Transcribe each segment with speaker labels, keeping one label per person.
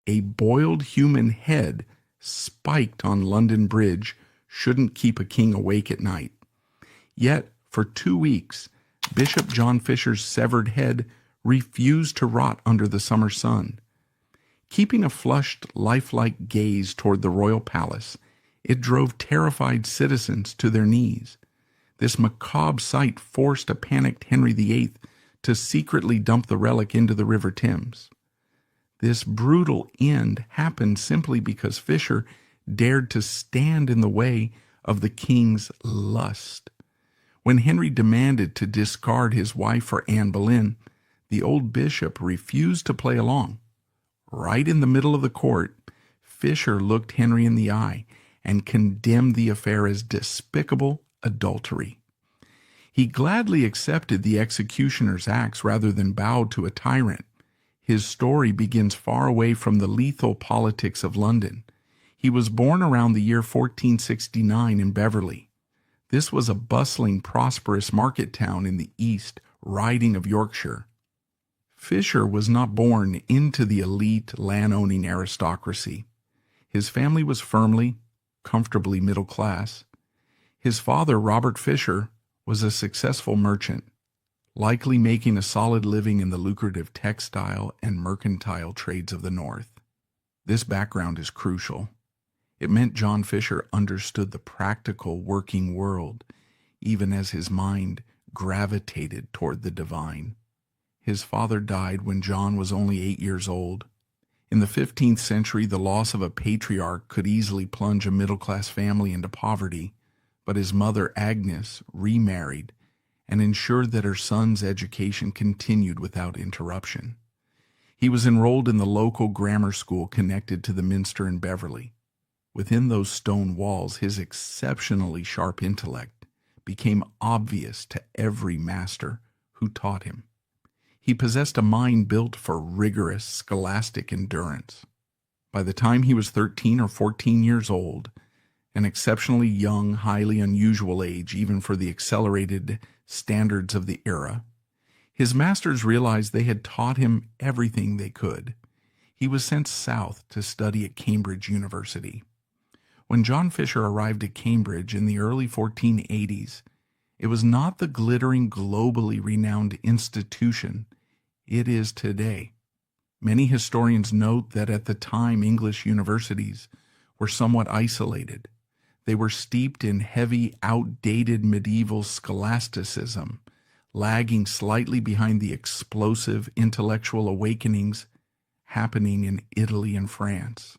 Speaker 1: A boiled human head spiked on London Bridge shouldn't keep a king awake at night. Yet, for 2 weeks, Bishop John Fisher's severed head refused to rot under the summer sun. Keeping a flushed, lifelike gaze toward the royal palace, it drove terrified citizens to their knees. This macabre sight forced a panicked Henry VIII to secretly dump the relic into the River Thames. This brutal end happened simply because Fisher dared to stand in the way of the king's lust. When Henry demanded to discard his wife for Anne Boleyn, the old bishop refused to play along. Right in the middle of the court, Fisher looked Henry in the eye and condemned the affair as despicable adultery. He gladly accepted the executioner's axe rather than bowed to a tyrant. His story begins far away from the lethal politics of London. He was born around the year 1469 in Beverley. This was a bustling, prosperous market town in the East Riding of Yorkshire. Fisher was not born into the elite land-owning aristocracy. His family was firmly, comfortably middle class. His father, Robert Fisher, was a successful merchant, likely making a solid living in the lucrative textile and mercantile trades of the North. This background is crucial. It meant John Fisher understood the practical working world, even as his mind gravitated toward the divine. His father died when John was only 8 years old. In the 15th century, the loss of a patriarch could easily plunge a middle-class family into poverty, but his mother, Agnes, remarried and ensured that her son's education continued without interruption. He was enrolled in the local grammar school connected to the Minster in Beverley. Within those stone walls, his exceptionally sharp intellect became obvious to every master who taught him. He possessed a mind built for rigorous scholastic endurance. By the time he was 13 or 14 years old, an exceptionally young, highly unusual age even for the accelerated standards of the era, his masters realized they had taught him everything they could. He was sent south to study at Cambridge University. When John Fisher arrived at Cambridge in the early 1480s, it was not the glittering, globally renowned institution it is today. Many historians note that at the time English universities were somewhat isolated. They were steeped in heavy, outdated medieval scholasticism, lagging slightly behind the explosive intellectual awakenings happening in Italy and France.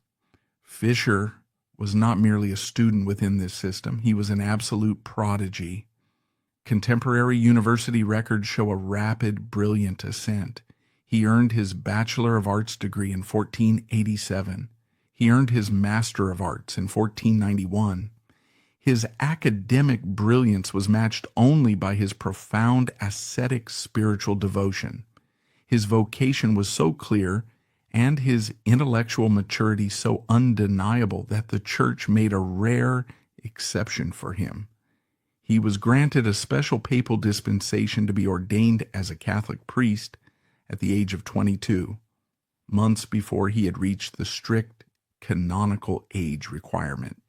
Speaker 1: Fisher was not merely a student within this system, he was an absolute prodigy. Contemporary university records show a rapid, brilliant ascent. He earned his Bachelor of Arts degree in 1487. He earned his Master of Arts in 1491. His academic brilliance was matched only by his profound ascetic spiritual devotion. His vocation was so clear and his intellectual maturity so undeniable that the church made a rare exception for him. He was granted a special papal dispensation to be ordained as a Catholic priest at the age of 22, months before he had reached the strict canonical age requirement.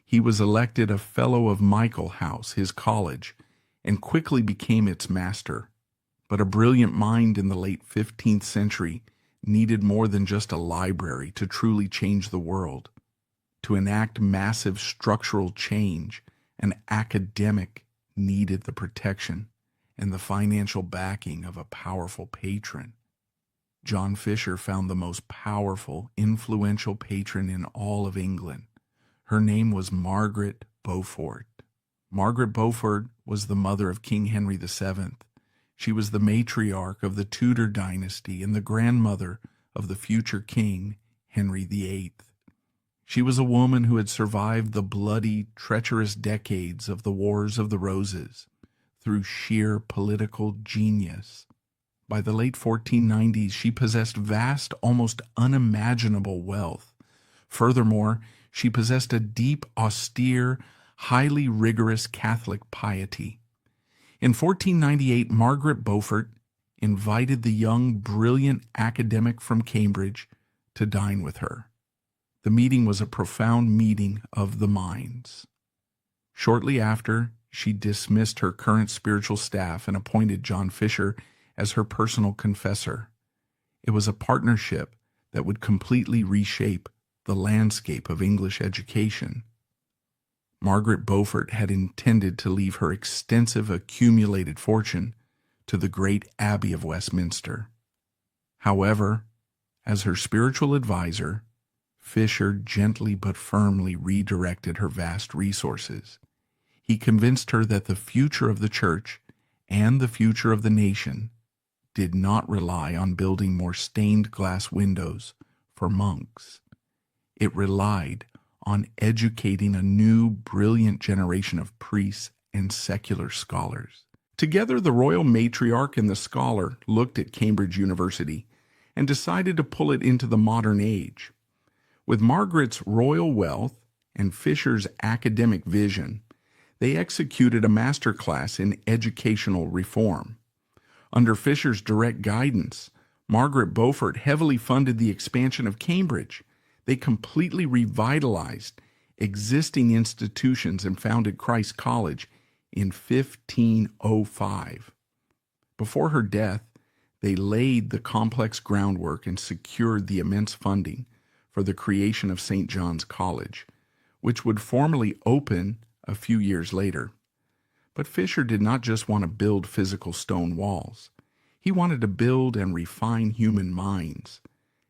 Speaker 1: He was elected a Fellow of Michael House, his college, and quickly became its master. But a brilliant mind in the late 15th century needed more than just a library to truly change the world. To enact massive structural change, an academic needed the protection and the financial backing of a powerful patron. John Fisher found the most powerful, influential patron in all of England. Her name was Margaret Beaufort. Margaret Beaufort was the mother of King Henry VII. She was the matriarch of the Tudor dynasty and the grandmother of the future king, Henry VIII. She was a woman who had survived the bloody, treacherous decades of the Wars of the Roses through sheer political genius. By the late 1490s, she possessed vast, almost unimaginable wealth. Furthermore, she possessed a deep, austere, highly rigorous Catholic piety. In 1498, Margaret Beaufort invited the young, brilliant academic from Cambridge to dine with her. The meeting was a profound meeting of the minds. Shortly after, she dismissed her current spiritual staff and appointed John Fisher as her personal confessor. It was a partnership that would completely reshape the landscape of English education. Margaret Beaufort had intended to leave her extensive accumulated fortune to the great Abbey of Westminster. However, as her spiritual advisor, Fisher gently but firmly redirected her vast resources. He convinced her that the future of the church and the future of the nation did not rely on building more stained glass windows for monks. It relied on educating a new, brilliant generation of priests and secular scholars. Together, the royal matriarch and the scholar looked at Cambridge University and decided to pull it into the modern age. With Margaret's royal wealth and Fisher's academic vision, they executed a master class in educational reform. Under Fisher's direct guidance, Margaret Beaufort heavily funded the expansion of Cambridge. They completely revitalized existing institutions and founded Christ College in 1505. Before her death, they laid the complex groundwork and secured the immense funding for the creation of St. John's College, which would formally open a few years later. But Fisher did not just want to build physical stone walls. He wanted to build and refine human minds.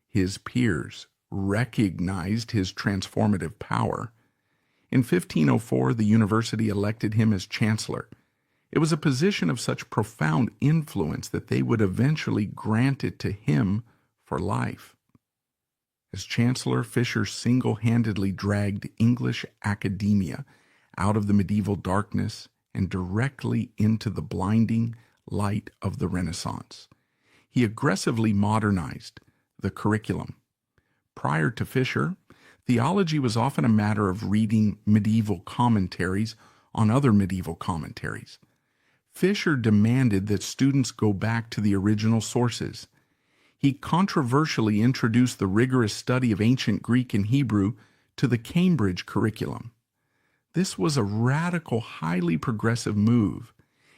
Speaker 1: His peers recognized his transformative power. In 1504, the university elected him as chancellor. It was a position of such profound influence that they would eventually grant it to him for life. As chancellor, Fisher single-handedly dragged English academia out of the medieval darkness and directly into the blinding light of the Renaissance. He aggressively modernized the curriculum. Prior to Fisher, theology was often a matter of reading medieval commentaries on other medieval commentaries. Fisher demanded that students go back to the original sources. He controversially introduced the rigorous study of ancient Greek and Hebrew to the Cambridge curriculum. This was a radical, highly progressive move.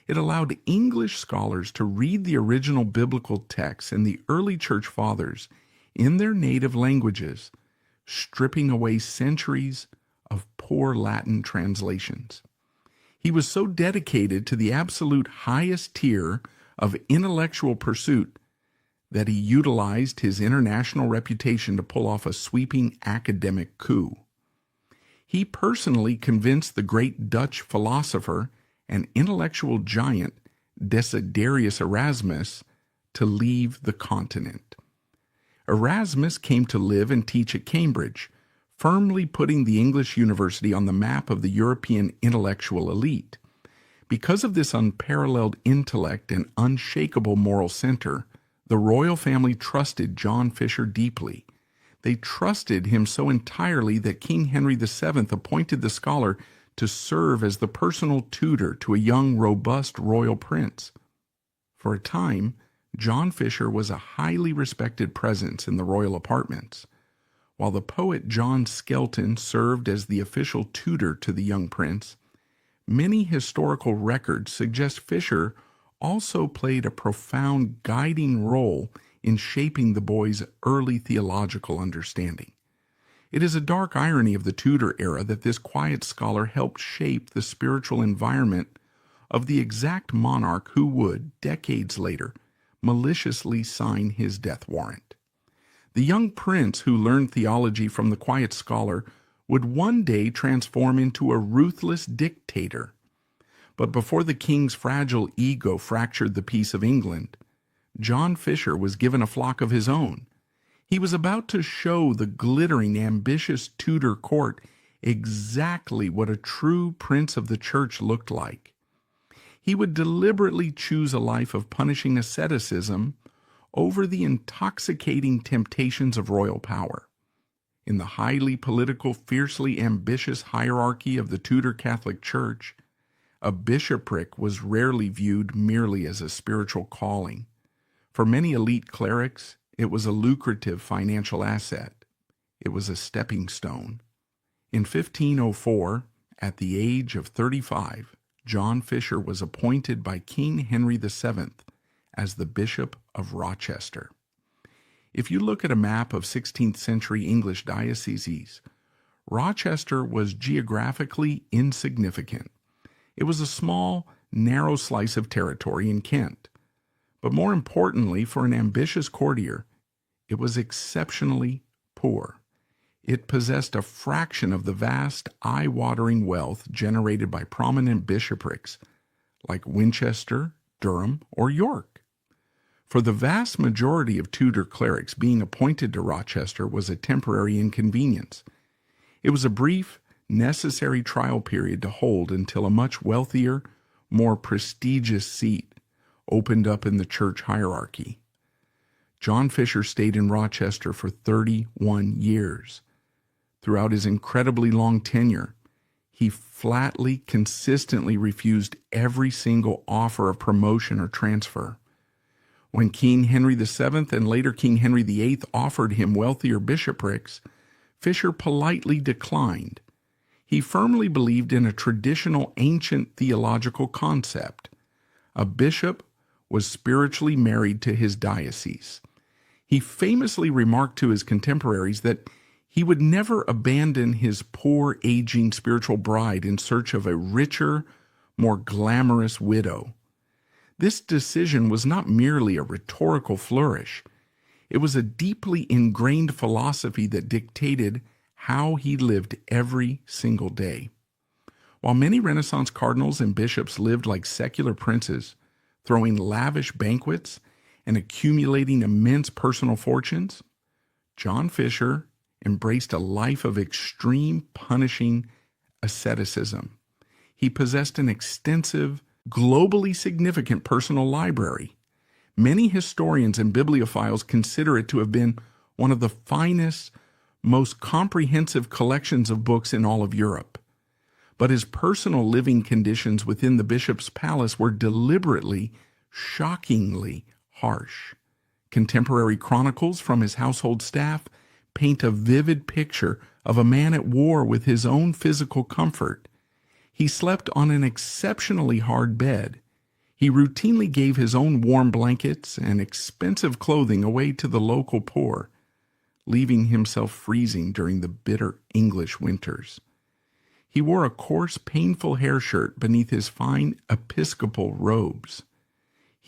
Speaker 1: It allowed English scholars to read the original biblical texts and the early church fathers in their native languages, stripping away centuries of poor Latin translations. He was so dedicated to the absolute highest tier of intellectual pursuit that he utilized his international reputation to pull off a sweeping academic coup. He personally convinced the great Dutch philosopher and intellectual giant Desiderius Erasmus to leave the continent. Erasmus came to live and teach at Cambridge, firmly putting the English university on the map of the European intellectual elite. Because of this unparalleled intellect and unshakable moral center, the royal family trusted John Fisher deeply. They trusted him so entirely that King Henry VII appointed the scholar to serve as the personal tutor to a young, robust royal prince. For a time, John Fisher was a highly respected presence in the royal apartments. While the poet John Skelton served as the official tutor to the young prince, many historical records suggest Fisher also played a profound guiding role in shaping the boy's early theological understanding. It is a dark irony of the Tudor era that this quiet scholar helped shape the spiritual environment of the exact monarch who would, decades later, maliciously sign his death warrant. The young prince who learned theology from the quiet scholar would one day transform into a ruthless dictator. But before the king's fragile ego fractured the peace of England, John Fisher was given a flock of his own. He was about to show the glittering, ambitious Tudor court exactly what a true prince of the church looked like. He would deliberately choose a life of punishing asceticism over the intoxicating temptations of royal power. In the highly political, fiercely ambitious hierarchy of the Tudor Catholic Church, a bishopric was rarely viewed merely as a spiritual calling. For many elite clerics, It was a lucrative financial asset. It was a stepping stone. In 1504, at the age of 35, John Fisher was appointed by King Henry VII as the Bishop of Rochester. If you look at a map of 16th century English dioceses, Rochester was geographically insignificant. It was a small, narrow slice of territory in Kent. But more importantly, for an ambitious courtier, it was exceptionally poor. It possessed a fraction of the vast, eye-watering wealth generated by prominent bishoprics like Winchester, Durham, or York. For the vast majority of Tudor clerics, being appointed to Rochester was a temporary inconvenience. It was a brief, necessary trial period to hold until a much wealthier, more prestigious seat opened up in the church hierarchy. John Fisher stayed in Rochester for 31 years. Throughout his incredibly long tenure, he flatly, consistently refused every single offer of promotion or transfer. When King Henry VII and later King Henry VIII offered him wealthier bishoprics, Fisher politely declined. He firmly believed in a traditional ancient theological concept. A bishop was spiritually married to his diocese. He famously remarked to his contemporaries that he would never abandon his poor, aging spiritual bride in search of a richer, more glamorous widow. This decision was not merely a rhetorical flourish. It was a deeply ingrained philosophy that dictated how he lived every single day. While many Renaissance cardinals and bishops lived like secular princes, throwing lavish banquets and accumulating immense personal fortunes, John Fisher embraced a life of extreme, punishing asceticism. He possessed an extensive, globally significant personal library. Many historians and bibliophiles consider it to have been one of the finest, most comprehensive collections of books in all of Europe. But his personal living conditions within the bishop's palace were deliberately, shockingly harsh. Contemporary chronicles from his household staff paint a vivid picture of a man at war with his own physical comfort. He slept on an exceptionally hard bed. He routinely gave his own warm blankets and expensive clothing away to the local poor, leaving himself freezing during the bitter English winters. He wore a coarse, painful hair shirt beneath his fine episcopal robes.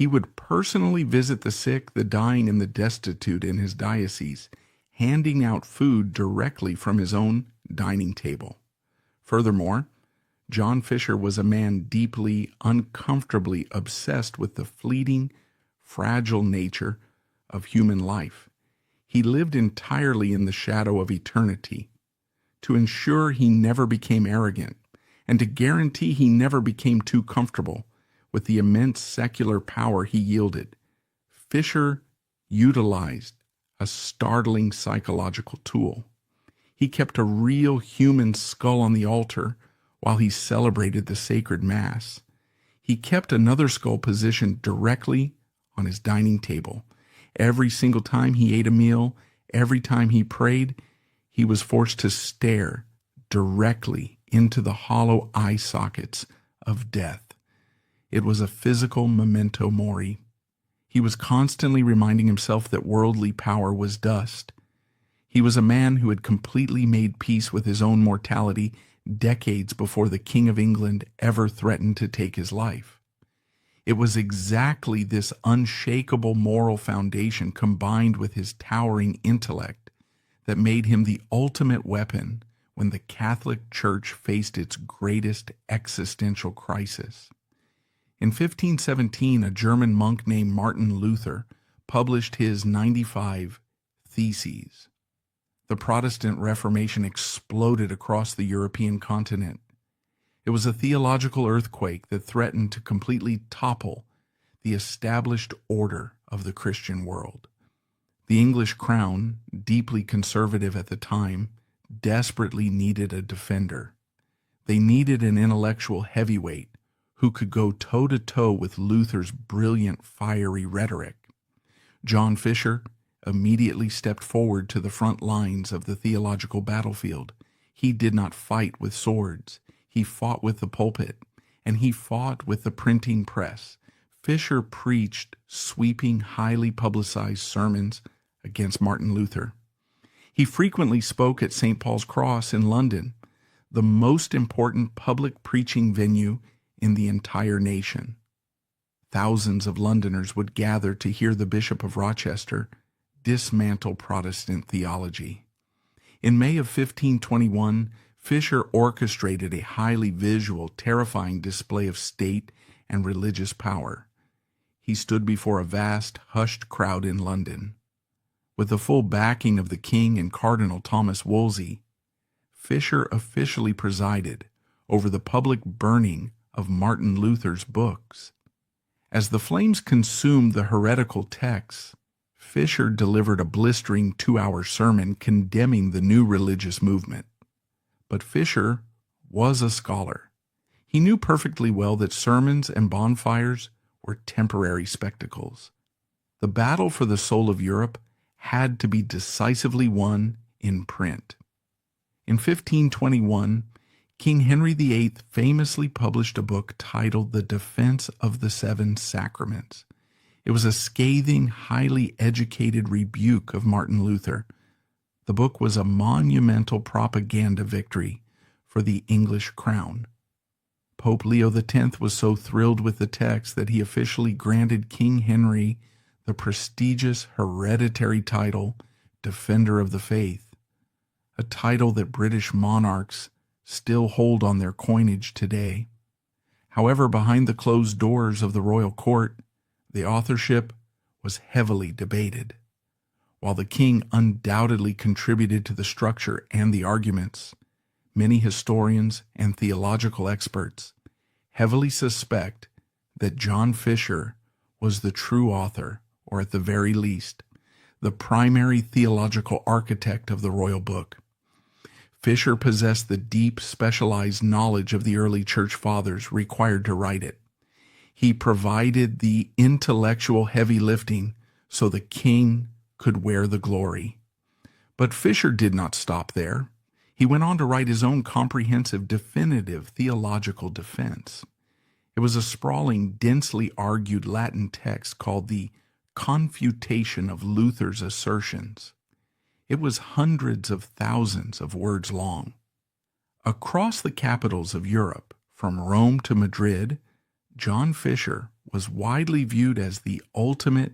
Speaker 1: He would personally visit the sick, the dying, and the destitute in his diocese, handing out food directly from his own dining table. Furthermore, John Fisher was a man deeply, uncomfortably obsessed with the fleeting, fragile nature of human life. He lived entirely in the shadow of eternity. To ensure he never became arrogant, and to guarantee he never became too comfortable with the immense secular power he yielded, Fisher utilized a startling psychological tool. He kept a real human skull on the altar while he celebrated the sacred Mass. He kept another skull positioned directly on his dining table. Every single time he ate a meal, every time he prayed, he was forced to stare directly into the hollow eye sockets of death. It was a physical memento mori. He was constantly reminding himself that worldly power was dust. He was a man who had completely made peace with his own mortality decades before the King of England ever threatened to take his life. It was exactly this unshakable moral foundation combined with his towering intellect that made him the ultimate weapon when the Catholic Church faced its greatest existential crisis. In 1517, a German monk named Martin Luther published his 95 Theses. The Protestant Reformation exploded across the European continent. It was a theological earthquake that threatened to completely topple the established order of the Christian world. The English crown, deeply conservative at the time, desperately needed a defender. They needed an intellectual heavyweight who could go toe-to-toe with Luther's brilliant, fiery rhetoric. John Fisher, immediately stepped forward to the front lines of the theological battlefield. He did not fight with swords. He fought with the pulpit, and he fought with the printing press. Fisher preached sweeping, highly publicized sermons against Martin Luther. He frequently spoke at St. Paul's Cross in London, the most important public preaching venue in the entire nation. Thousands of Londoners would gather to hear the Bishop of Rochester dismantle Protestant theology. In May of 1521, Fisher orchestrated a highly visual, terrifying display of state and religious power. He stood before a vast, hushed crowd in London. With the full backing of the King and Cardinal Thomas Wolsey, Fisher officially presided over the public burning of Martin Luther's books. As the flames consumed the heretical texts, Fisher delivered a blistering 2-hour sermon condemning the new religious movement. But Fisher was a scholar. He knew perfectly well that sermons and bonfires were temporary spectacles. The battle for the soul of Europe had to be decisively won in print. In 1521, King Henry VIII famously published a book titled The Defense of the Seven Sacraments. It was a scathing, highly educated rebuke of Martin Luther. The book was a monumental propaganda victory for the English crown. Pope Leo X was so thrilled with the text that he officially granted King Henry the prestigious hereditary title Defender of the Faith, a title that British monarchs still hold on their coinage today. However, behind the closed doors of the royal court, the authorship was heavily debated. While the king undoubtedly contributed to the structure and the arguments, many historians and theological experts heavily suspect that John Fisher was the true author, or at the very least, the primary theological architect of the royal book. Fisher possessed the deep, specialized knowledge of the early church fathers required to write it. He provided the intellectual heavy lifting so the king could wear the glory. But Fisher did not stop there. He went on to write his own comprehensive, definitive theological defense. It was a sprawling, densely argued Latin text called the Confutation of Luther's Assertions. It was hundreds of thousands of words long. Across the capitals of Europe, from Rome to Madrid, John Fisher was widely viewed as the ultimate,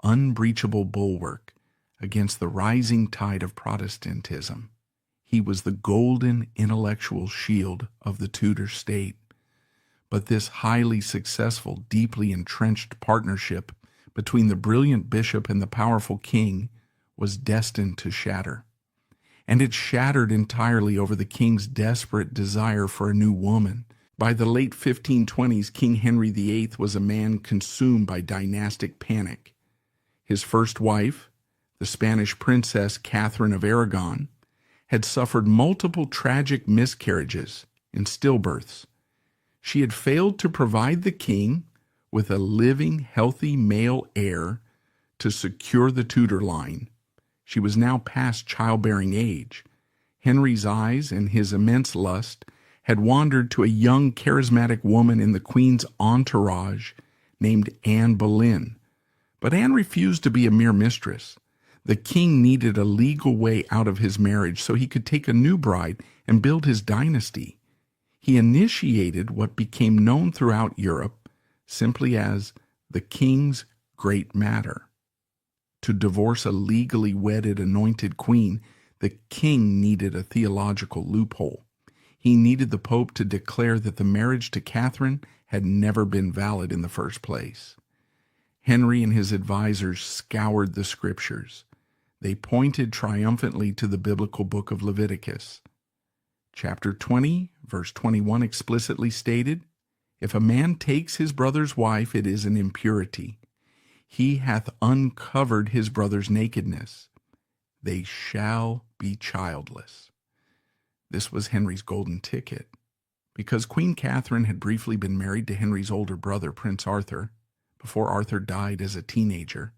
Speaker 1: unbreachable bulwark against the rising tide of Protestantism. He was the golden intellectual shield of the Tudor state. But this highly successful, deeply entrenched partnership between the brilliant bishop and the powerful king was destined to shatter. And it shattered entirely over the king's desperate desire for a new woman. By the late 1520s, King Henry VIII was a man consumed by dynastic panic. His first wife, the Spanish princess Catherine of Aragon, had suffered multiple tragic miscarriages and stillbirths. She had failed to provide the king with a living, healthy male heir to secure the Tudor line. She was now past childbearing age. Henry's eyes and his immense lust had wandered to a young, charismatic woman in the queen's entourage named Anne Boleyn. But Anne refused to be a mere mistress. The king needed a legal way out of his marriage so he could take a new bride and build his dynasty. He initiated what became known throughout Europe simply as the King's Great Matter. To divorce a legally wedded anointed queen, the king needed a theological loophole. He needed the Pope to declare that the marriage to Catherine had never been valid in the first place. Henry and his advisors scoured the scriptures. They pointed triumphantly to the biblical book of Leviticus. Chapter 20, verse 21 explicitly stated, "If a man takes his brother's wife, it is an impurity. He hath uncovered his brother's nakedness. They shall be childless." This was Henry's golden ticket. Because Queen Catherine had briefly been married to Henry's older brother, Prince Arthur, before Arthur died as a teenager,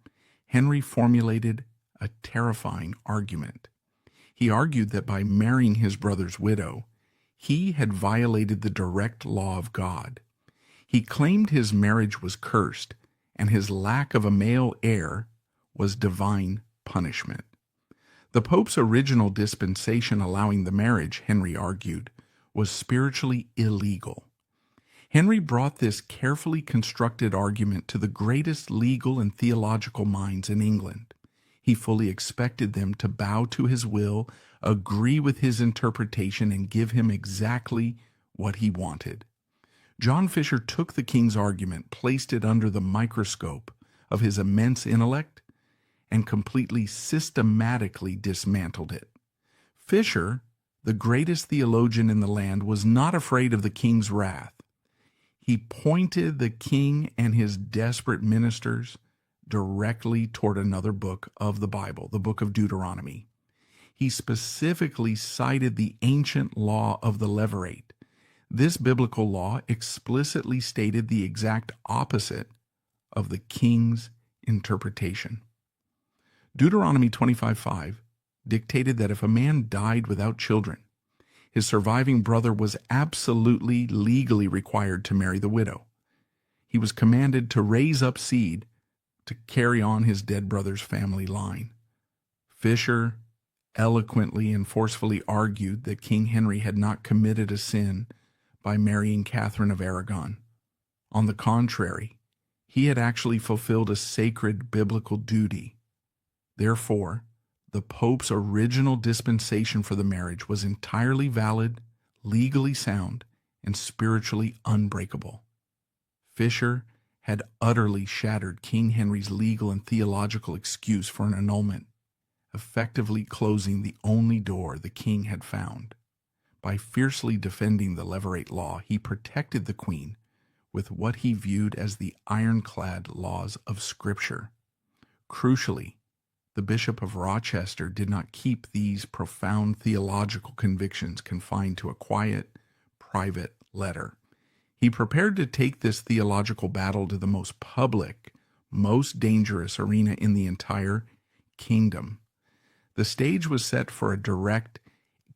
Speaker 1: Henry formulated a terrifying argument. He argued that by marrying his brother's widow, he had violated the direct law of God. He claimed his marriage was cursed, and his lack of a male heir was divine punishment. The Pope's original dispensation allowing the marriage, Henry argued, was spiritually illegal. Henry brought this carefully constructed argument to the greatest legal and theological minds in England. He fully expected them to bow to his will, agree with his interpretation, and give him exactly what he wanted. John Fisher took the king's argument, placed it under the microscope of his immense intellect, and completely systematically dismantled it. Fisher, the greatest theologian in the land, was not afraid of the king's wrath. He pointed the king and his desperate ministers directly toward another book of the Bible, the book of Deuteronomy. He specifically cited the ancient law of the levirate. This biblical law explicitly stated the exact opposite of the king's interpretation. Deuteronomy 25:5 dictated that if a man died without children, his surviving brother was absolutely legally required to marry the widow. He was commanded to raise up seed to carry on his dead brother's family line. Fisher eloquently and forcefully argued that King Henry had not committed a sin by marrying Catherine of Aragon. On the contrary, he had actually fulfilled a sacred biblical duty. Therefore, the Pope's original dispensation for the marriage was entirely valid, legally sound, and spiritually unbreakable. Fisher had utterly shattered King Henry's legal and theological excuse for an annulment, effectively closing the only door the king had found. By fiercely defending the levirate law, he protected the queen with what he viewed as the ironclad laws of Scripture. Crucially, the Bishop of Rochester did not keep these profound theological convictions confined to a quiet, private letter. He prepared to take this theological battle to the most public, most dangerous arena in the entire kingdom. The stage was set for a direct,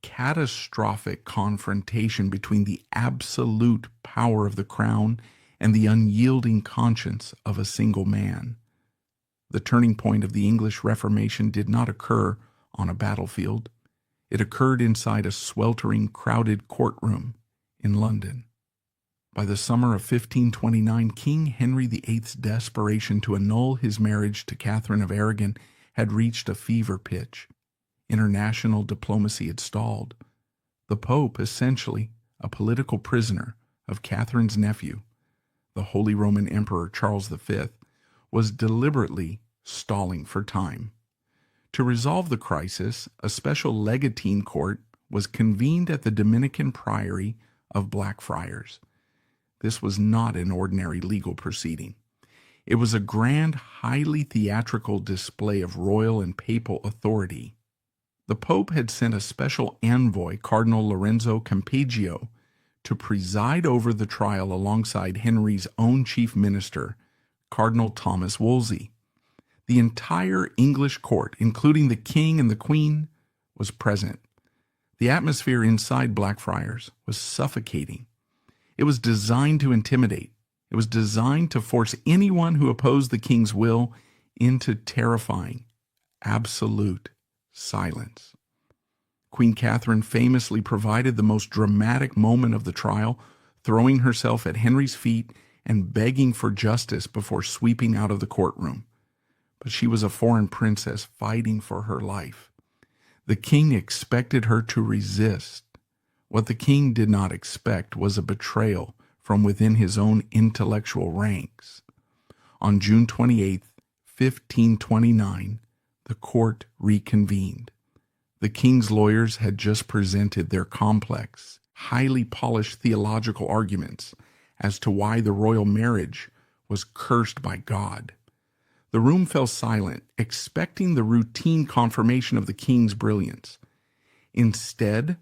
Speaker 1: catastrophic confrontation between the absolute power of the crown and the unyielding conscience of a single man. The turning point of the English Reformation did not occur on a battlefield. It occurred inside a sweltering, crowded courtroom in London. By the summer of 1529, King Henry VIII's desperation to annul his marriage to Catherine of Aragon had reached a fever pitch. International diplomacy had stalled. The Pope, essentially a political prisoner of Catherine's nephew, the Holy Roman Emperor Charles V, was deliberately stalling for time. To resolve the crisis, a special legatine court was convened at the Dominican Priory of Blackfriars. This was not an ordinary legal proceeding. It was a grand, highly theatrical display of royal and papal authority. The Pope had sent a special envoy, Cardinal Lorenzo Campeggio, to preside over the trial alongside Henry's own chief minister, Cardinal Thomas Wolsey. The entire English court, including the king and the queen, was present. The atmosphere inside Blackfriars was suffocating. It was designed to intimidate. It was designed to force anyone who opposed the king's will into terrifying, absolute silence. Queen Catherine famously provided the most dramatic moment of the trial, throwing herself at Henry's feet and begging for justice before sweeping out of the courtroom. But she was a foreign princess fighting for her life. The king expected her to resist. What the king did not expect was a betrayal from within his own intellectual ranks. On June 28, 1529, the court reconvened. The king's lawyers had just presented their complex, highly polished theological arguments as to why the royal marriage was cursed by God. The room fell silent, expecting the routine confirmation of the king's brilliance. Instead,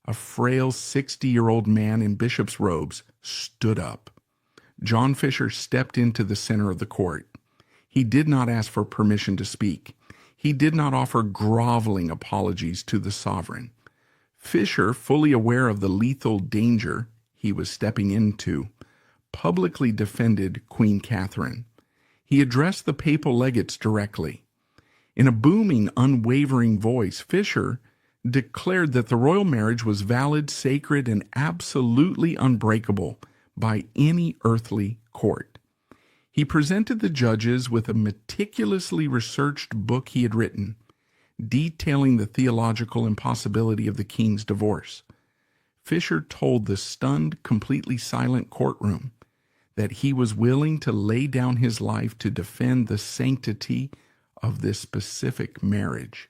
Speaker 1: a frail 60-year-old man in bishop's robes stood up. John Fisher stepped into the center of the court. He did not ask for permission to speak. He did not offer groveling apologies to the sovereign. Fisher, fully aware of the lethal danger he was stepping into, publicly defended Queen Catherine. He addressed the papal legates directly. In a booming, unwavering voice, Fisher declared that the royal marriage was valid, sacred, and absolutely unbreakable by any earthly court. He presented the judges with a meticulously researched book he had written, detailing the theological impossibility of the king's divorce. Fisher told the stunned, completely silent courtroom that he was willing to lay down his life to defend the sanctity of this specific marriage.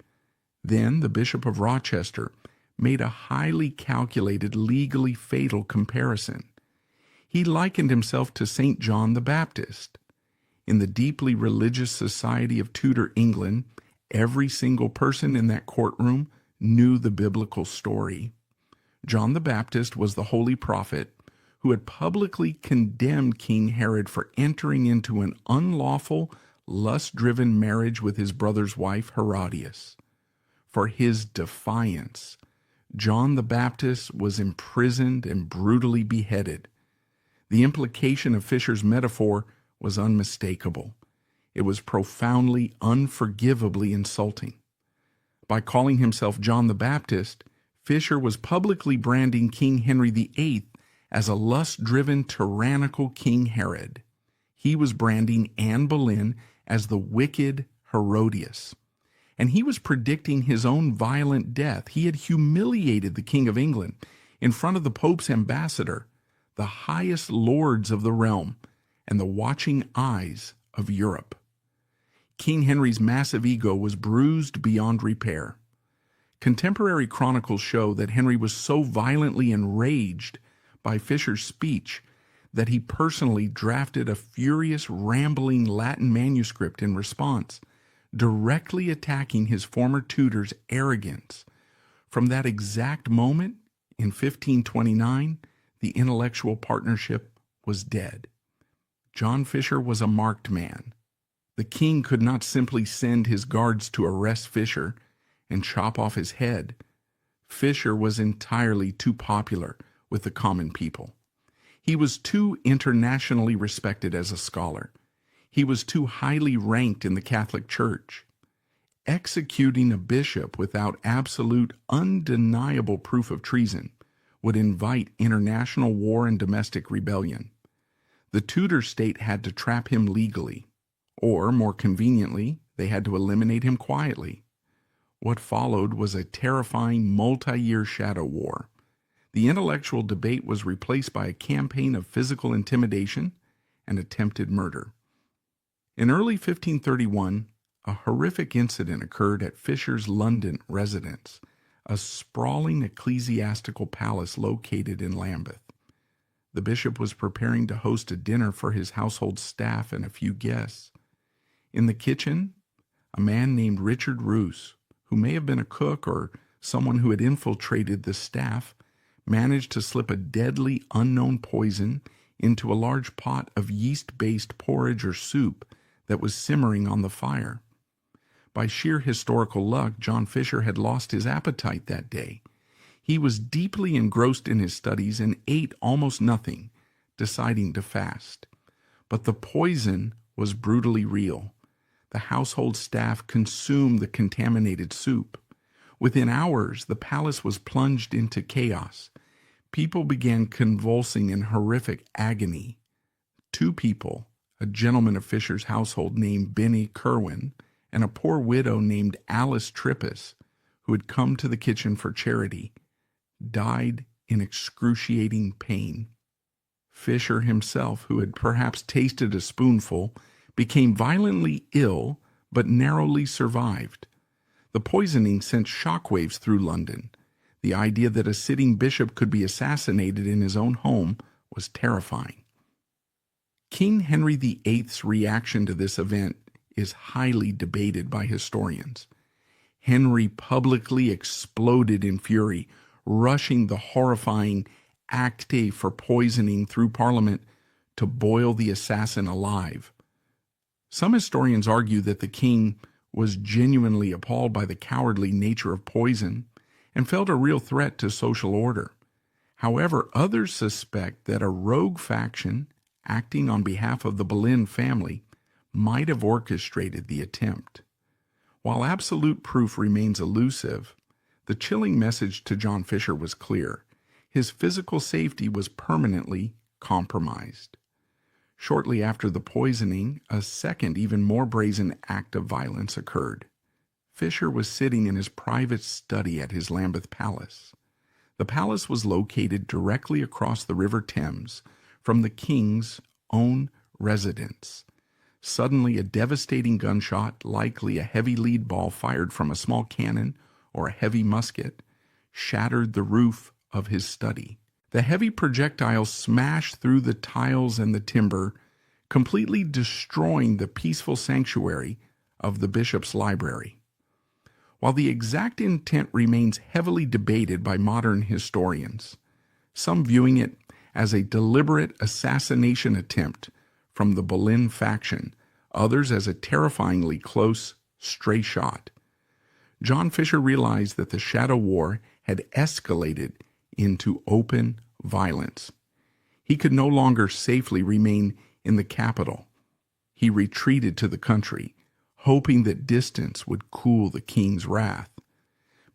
Speaker 1: Then the Bishop of Rochester made a highly calculated, legally fatal comparison. He likened himself to St. John the Baptist. In the deeply religious society of Tudor England, every single person in that courtroom knew the biblical story. John the Baptist was the holy prophet who had publicly condemned King Herod for entering into an unlawful, lust-driven marriage with his brother's wife, Herodias. For his defiance, John the Baptist was imprisoned and brutally beheaded. The implication of Fisher's metaphor was unmistakable. It was profoundly, unforgivably insulting. By calling himself John the Baptist, Fisher was publicly branding King Henry VIII as a lust-driven, tyrannical King Herod. He was branding Anne Boleyn as the wicked Herodias. And he was predicting his own violent death. He had humiliated the King of England in front of the Pope's ambassador, the highest lords of the realm, and the watching eyes of Europe. King Henry's massive ego was bruised beyond repair. Contemporary chronicles show that Henry was so violently enraged by Fisher's speech that he personally drafted a furious, rambling Latin manuscript in response, directly attacking his former tutor's arrogance. From that exact moment, in 1529, the intellectual partnership was dead. John Fisher was a marked man. The king could not simply send his guards to arrest Fisher and chop off his head. Fisher was entirely too popular with the common people. He was too internationally respected as a scholar. He was too highly ranked in the Catholic Church. Executing a bishop without absolute, undeniable proof of treason would invite international war and domestic rebellion. The Tudor state had to trap him legally, or, more conveniently, they had to eliminate him quietly. What followed was a terrifying multi-year shadow war. The intellectual debate was replaced by a campaign of physical intimidation and attempted murder. In early 1531, a horrific incident occurred at Fisher's London residence, a sprawling ecclesiastical palace located in Lambeth. The bishop was preparing to host a dinner for his household staff and a few guests. In the kitchen, a man named Richard Roos, who may have been a cook or someone who had infiltrated the staff, managed to slip a deadly unknown poison into a large pot of yeast-based porridge or soup that was simmering on the fire. By sheer historical luck, John Fisher had lost his appetite that day. He was deeply engrossed in his studies and ate almost nothing, deciding to fast. But the poison was brutally real. The household staff consumed the contaminated soup. Within hours, the palace was plunged into chaos. People began convulsing in horrific agony. Two people, a gentleman of Fisher's household named Benny Kerwin and a poor widow named Alice Trippus, who had come to the kitchen for charity, died in excruciating pain. Fisher himself, who had perhaps tasted a spoonful, became violently ill but narrowly survived. The poisoning sent shockwaves through London. The idea that a sitting bishop could be assassinated in his own home was terrifying. King Henry VIII's reaction to this event is highly debated by historians. Henry publicly exploded in fury, rushing the horrifying acte for poisoning through Parliament to boil the assassin alive. Some historians argue that the king was genuinely appalled by the cowardly nature of poison and felt a real threat to social order. However, others suspect that a rogue faction acting on behalf of the Boleyn family might have orchestrated the attempt. While absolute proof remains elusive, the chilling message to John Fisher was clear. His physical safety was permanently compromised. Shortly after the poisoning, a second, even more brazen act of violence occurred. Fisher was sitting in his private study at his Lambeth Palace. The palace was located directly across the River Thames from the king's own residence. Suddenly, a devastating gunshot, likely a heavy lead ball fired from a small cannon or a heavy musket, shattered the roof of his study. The heavy projectile smashed through the tiles and the timber, completely destroying the peaceful sanctuary of the bishop's library. While the exact intent remains heavily debated by modern historians, some viewing it as a deliberate assassination attempt from the Boleyn faction, others as a terrifyingly close stray shot, John Fisher realized that the Shadow War had escalated into open violence. He could no longer safely remain in the capital. He retreated to the country, hoping that distance would cool the king's wrath.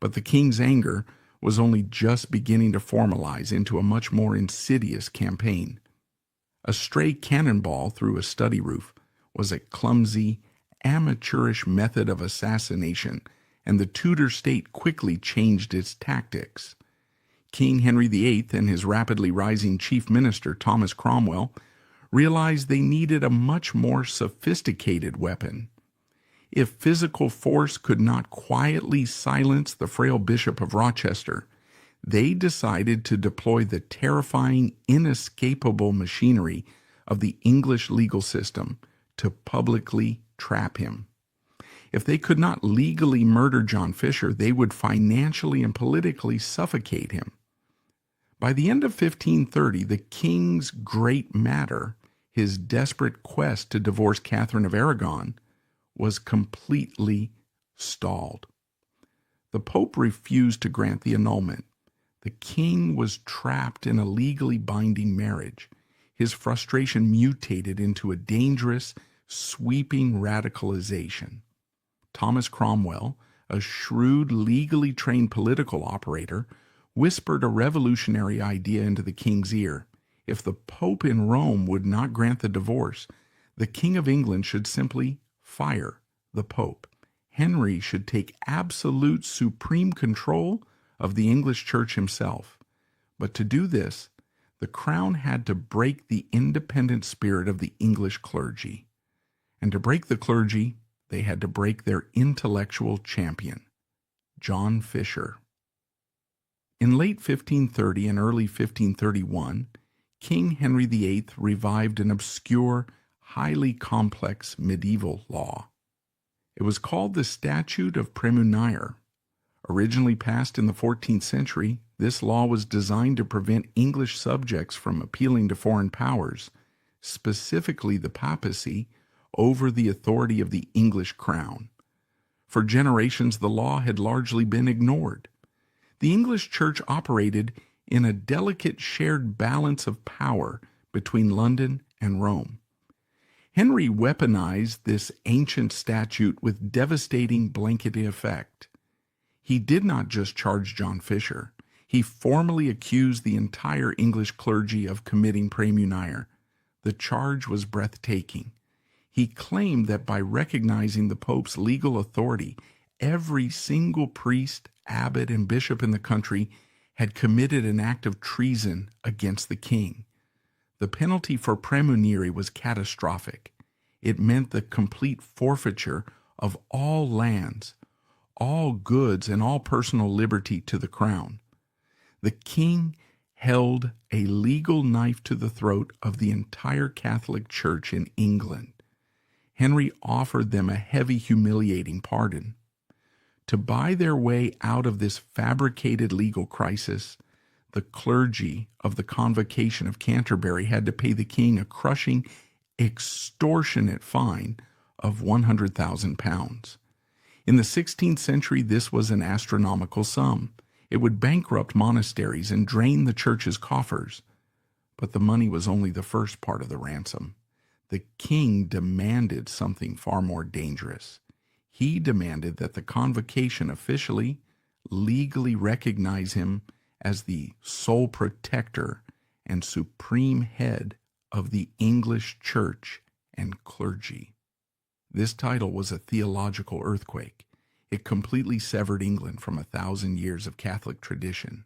Speaker 1: But the king's anger was only just beginning to formalize into a much more insidious campaign. A stray cannonball through a study roof was a clumsy, amateurish method of assassination, and the Tudor state quickly changed its tactics. King Henry VIII and his rapidly rising chief minister, Thomas Cromwell, realized they needed a much more sophisticated weapon. If physical force could not quietly silence the frail Bishop of Rochester, they decided to deploy the terrifying, inescapable machinery of the English legal system to publicly trap him. If they could not legally murder John Fisher, they would financially and politically suffocate him. By the end of 1530, the king's great matter, his desperate quest to divorce Catherine of Aragon, was completely stalled. The Pope refused to grant the annulment. The king was trapped in a legally binding marriage. His frustration mutated into a dangerous, sweeping radicalization. Thomas Cromwell, a shrewd, legally trained political operator, whispered a revolutionary idea into the king's ear. If the Pope in Rome would not grant the divorce, the King of England should simply fire the Pope. Henry should take absolute supreme control of the English Church himself. But to do this, the crown had to break the independent spirit of the English clergy. And to break the clergy, they had to break their intellectual champion, John Fisher. In late 1530 and early 1531, King Henry VIII revived an obscure, highly complex medieval law. It was called the Statute of Praemunire. Originally passed in the 14th century, this law was designed to prevent English subjects from appealing to foreign powers, specifically the papacy, over the authority of the English crown. For generations, the law had largely been ignored. The English Church operated in a delicate shared balance of power between London and Rome. Henry weaponized this ancient statute with devastating blanketing effect. He did not just charge John Fisher. He formally accused the entire English clergy of committing praemunire. The charge was breathtaking. He claimed that by recognizing the Pope's legal authority, every single priest, abbot, and bishop in the country had committed an act of treason against the king. The penalty for praemunire was catastrophic. It meant the complete forfeiture of all lands, all goods, and all personal liberty to the crown. The king held a legal knife to the throat of the entire Catholic Church in England. Henry offered them a heavy, humiliating pardon. To buy their way out of this fabricated legal crisis, the clergy of the Convocation of Canterbury had to pay the king a crushing, extortionate fine of £100,000. In the 16th century, this was an astronomical sum. It would bankrupt monasteries and drain the church's coffers. But the money was only the first part of the ransom. The king demanded something far more dangerous. He demanded that the convocation officially, legally recognize him as the sole protector and supreme head of the English church and clergy. This title was a theological earthquake. It completely severed England from 1,000 years of Catholic tradition.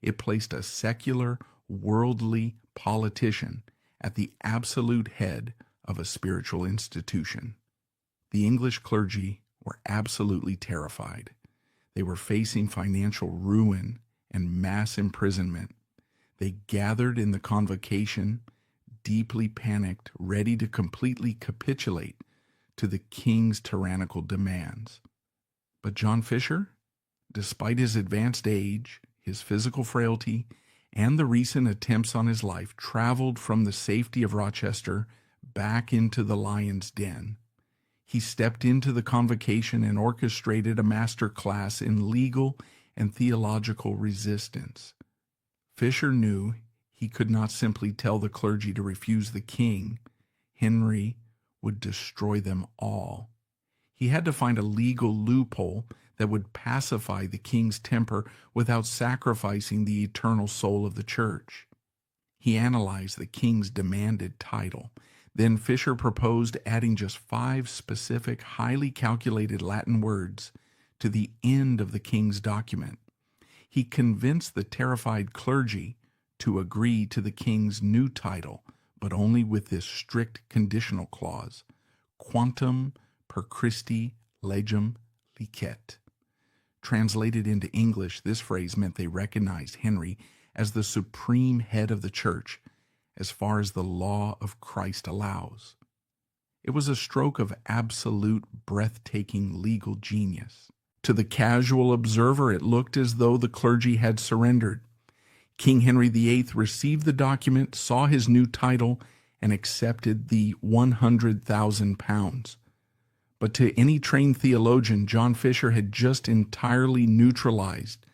Speaker 1: It placed a secular, worldly politician at the absolute head of a spiritual institution. The English clergy were absolutely terrified. They were facing financial ruin and mass imprisonment. They gathered in the convocation, deeply panicked, ready to completely capitulate to the king's tyrannical demands. But John Fisher, despite his advanced age, his physical frailty, and the recent attempts on his life, traveled from the safety of Rochester back into the lion's den. He stepped into the convocation and orchestrated a master class in legal and theological resistance. Fisher knew he could not simply tell the clergy to refuse the king. Henry would destroy them all. He had to find a legal loophole that would pacify the king's temper without sacrificing the eternal soul of the church. He analyzed the king's demanded title. Then Fisher proposed adding just 5 specific, highly calculated Latin words to the end of the king's document. He convinced the terrified clergy to agree to the king's new title, but only with this strict conditional clause, quantum per Christi legem licet. Translated into English, this phrase meant they recognized Henry as the supreme head of the church, as far as the law of Christ allows. It was a stroke of absolute, breathtaking legal genius. To the casual observer, it looked as though the clergy had surrendered. King Henry VIII received the document, saw his new title, and accepted the £100,000. But to any trained theologian, John Fisher had just entirely neutralized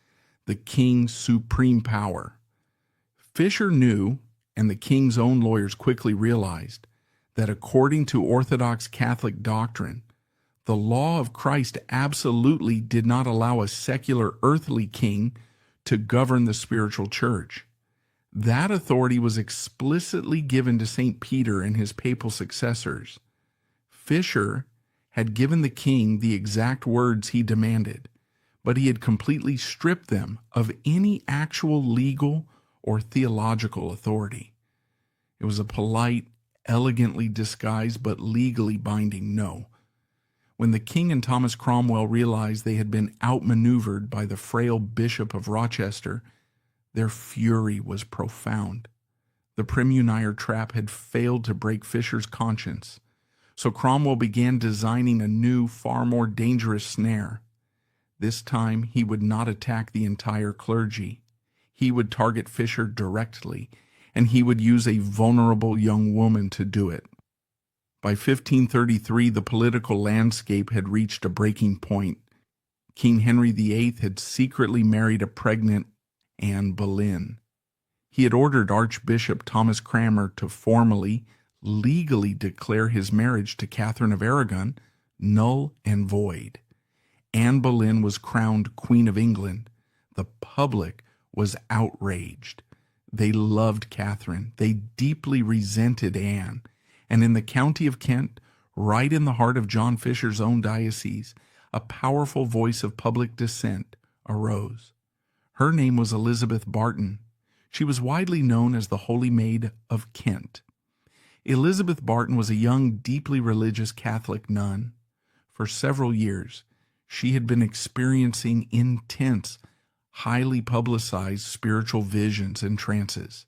Speaker 1: the king's supreme power. Fisher knew, and the king's own lawyers quickly realized, that according to Orthodox Catholic doctrine, the law of Christ absolutely did not allow a secular earthly king to govern the spiritual church. That authority was explicitly given to St. Peter and his papal successors. Fisher had given the king the exact words he demanded, but he had completely stripped them of any actual legal or theological authority. It was a polite, elegantly disguised, but legally binding no. When the king and Thomas Cromwell realized they had been outmaneuvered by the frail Bishop of Rochester, their fury was profound. The premunire trap had failed to break Fisher's conscience, so Cromwell began designing a new, far more dangerous snare. This time, he would not attack the entire clergy. He would target Fisher directly, and he would use a vulnerable young woman to do it. By 1533, the political landscape had reached a breaking point. King Henry VIII had secretly married a pregnant Anne Boleyn. He had ordered Archbishop Thomas Cranmer to formally, legally declare his marriage to Catherine of Aragon null and void. Anne Boleyn was crowned Queen of England. The public was outraged. They loved Catherine. They deeply resented Anne. And in the county of Kent, right in the heart of John Fisher's own diocese, a powerful voice of public dissent arose. Her name was Elizabeth Barton. She was widely known as the Holy Maid of Kent. Elizabeth Barton was a young, deeply religious Catholic nun. For several years, she had been experiencing intense, highly publicized spiritual visions and trances.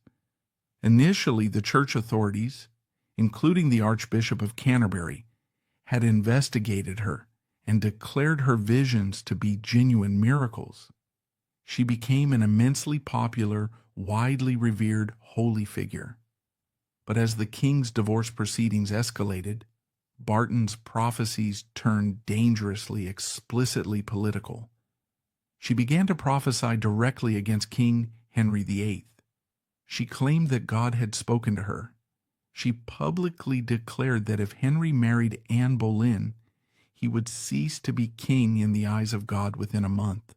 Speaker 1: Initially, the church authorities, including the Archbishop of Canterbury, had investigated her and declared her visions to be genuine miracles. She became an immensely popular, widely revered holy figure. But as the king's divorce proceedings escalated, Barton's prophecies turned dangerously, explicitly political. She began to prophesy directly against King Henry VIII. She claimed that God had spoken to her. She publicly declared that if Henry married Anne Boleyn, he would cease to be king in the eyes of God within a month,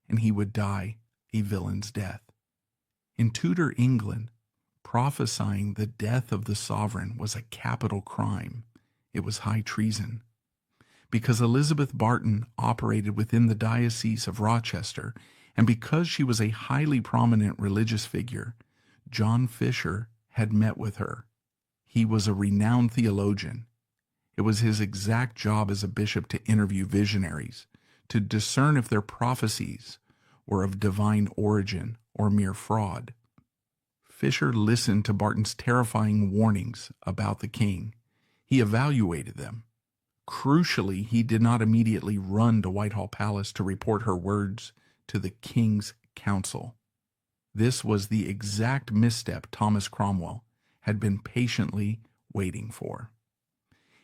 Speaker 1: and he would die a villain's death. In Tudor England, prophesying the death of the sovereign was a capital crime. It was high treason. Because Elizabeth Barton operated within the Diocese of Rochester, and because she was a highly prominent religious figure, John Fisher had met with her. He was a renowned theologian. It was his exact job as a bishop to interview visionaries, to discern if their prophecies were of divine origin or mere fraud. Fisher listened to Barton's terrifying warnings about the king. He evaluated them. Crucially, he did not immediately run to Whitehall Palace to report her words to the King's Council. This was the exact misstep Thomas Cromwell had been patiently waiting for.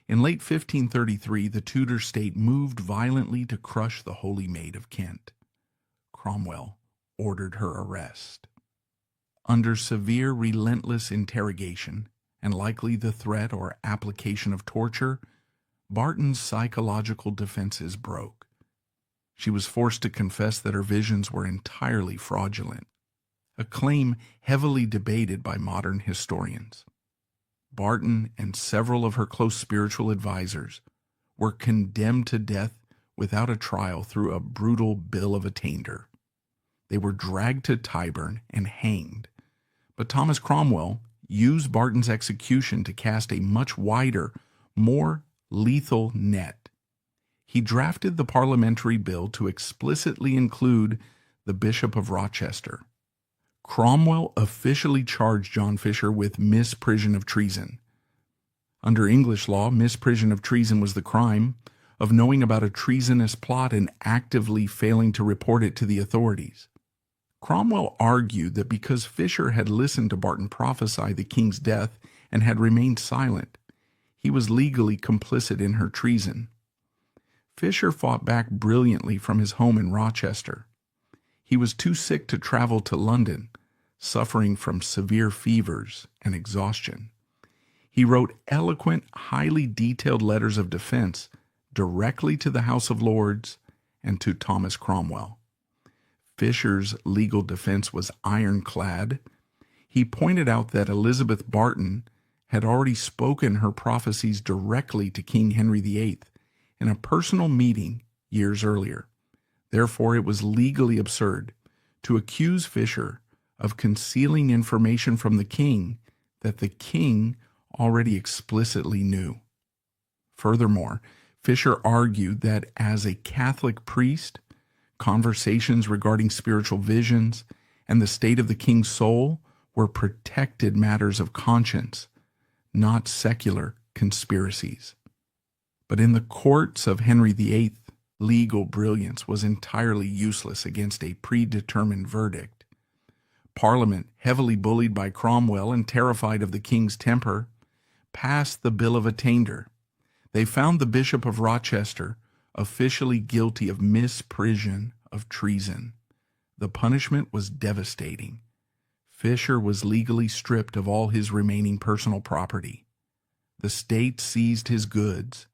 Speaker 1: In late 1533, the Tudor state moved violently to crush the Holy Maid of Kent. Cromwell ordered her arrest. Under severe, relentless interrogation, and likely the threat or application of torture, Barton's psychological defenses broke. She was forced to confess that her visions were entirely fraudulent, a claim heavily debated by modern historians. Barton and several of her close spiritual advisors were condemned to death without a trial through a brutal bill of attainder. They were dragged to Tyburn and hanged. But Thomas Cromwell used Barton's execution to cast a much wider, more lethal net. He drafted the parliamentary bill to explicitly include the Bishop of Rochester. Cromwell officially charged John Fisher with misprision of treason. Under English law, misprision of treason was the crime of knowing about a treasonous plot and actively failing to report it to the authorities. Cromwell argued that because Fisher had listened to Barton prophesy the king's death and had remained silent, he was legally complicit in her treason. Fisher fought back brilliantly from his home in Rochester. He was too sick to travel to London, suffering from severe fevers and exhaustion. He wrote eloquent, highly detailed letters of defense directly to the House of Lords and to Thomas Cromwell. Fisher's legal defense was ironclad. He pointed out that Elizabeth Barton had already spoken her prophecies directly to King Henry VIII in a personal meeting years earlier. Therefore, it was legally absurd to accuse Fisher of concealing information from the king that the king already explicitly knew. Furthermore, Fisher argued that as a Catholic priest, conversations regarding spiritual visions and the state of the king's soul were protected matters of conscience, not secular conspiracies. But in the courts of Henry VIII, legal brilliance was entirely useless against a predetermined verdict. Parliament, heavily bullied by Cromwell and terrified of the king's temper, passed the Bill of Attainder. They found the Bishop of Rochester officially guilty of misprision of treason. The punishment was devastating. Fisher was legally stripped of all his remaining personal property. The state seized his goods.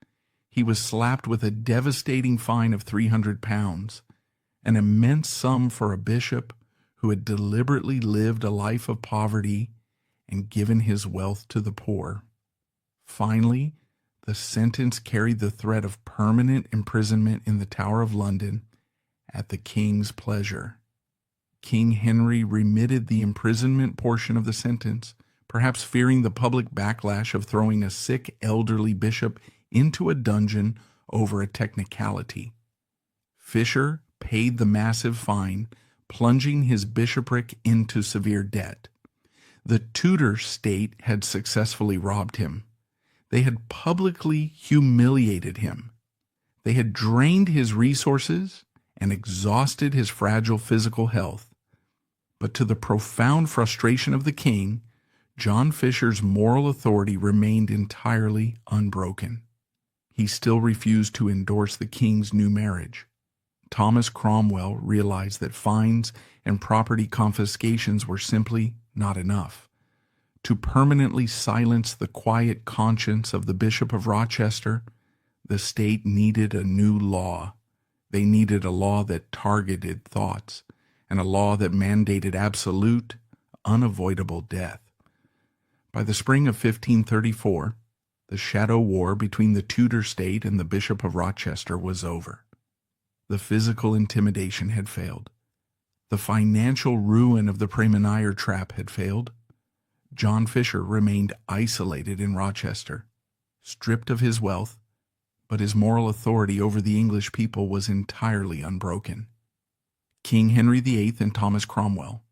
Speaker 1: He was slapped with a devastating fine of £300, an immense sum for a bishop who had deliberately lived a life of poverty and given his wealth to the poor. Finally, the sentence carried the threat of permanent imprisonment in the Tower of London at the king's pleasure. King Henry remitted the imprisonment portion of the sentence, perhaps fearing the public backlash of throwing a sick elderly bishop into a dungeon over a technicality. Fisher paid the massive fine, plunging his bishopric into severe debt. The Tudor state had successfully robbed him. They had publicly humiliated him. They had drained his resources and exhausted his fragile physical health. But to the profound frustration of the king, John Fisher's moral authority remained entirely unbroken. he still refused to endorse the king's new marriage. Thomas Cromwell realized that fines and property confiscations were simply not enough. To permanently silence the quiet conscience of the Bishop of Rochester, the state needed a new law. They needed a law that targeted thoughts, and a law that mandated absolute, unavoidable death. By the spring of 1534, the shadow war between the Tudor state and the Bishop of Rochester was over. The physical intimidation had failed. The financial ruin of the Prémunire trap had failed. John Fisher remained isolated in Rochester, stripped of his wealth, but his moral authority over the English people was entirely unbroken. King Henry VIII and Thomas Cromwell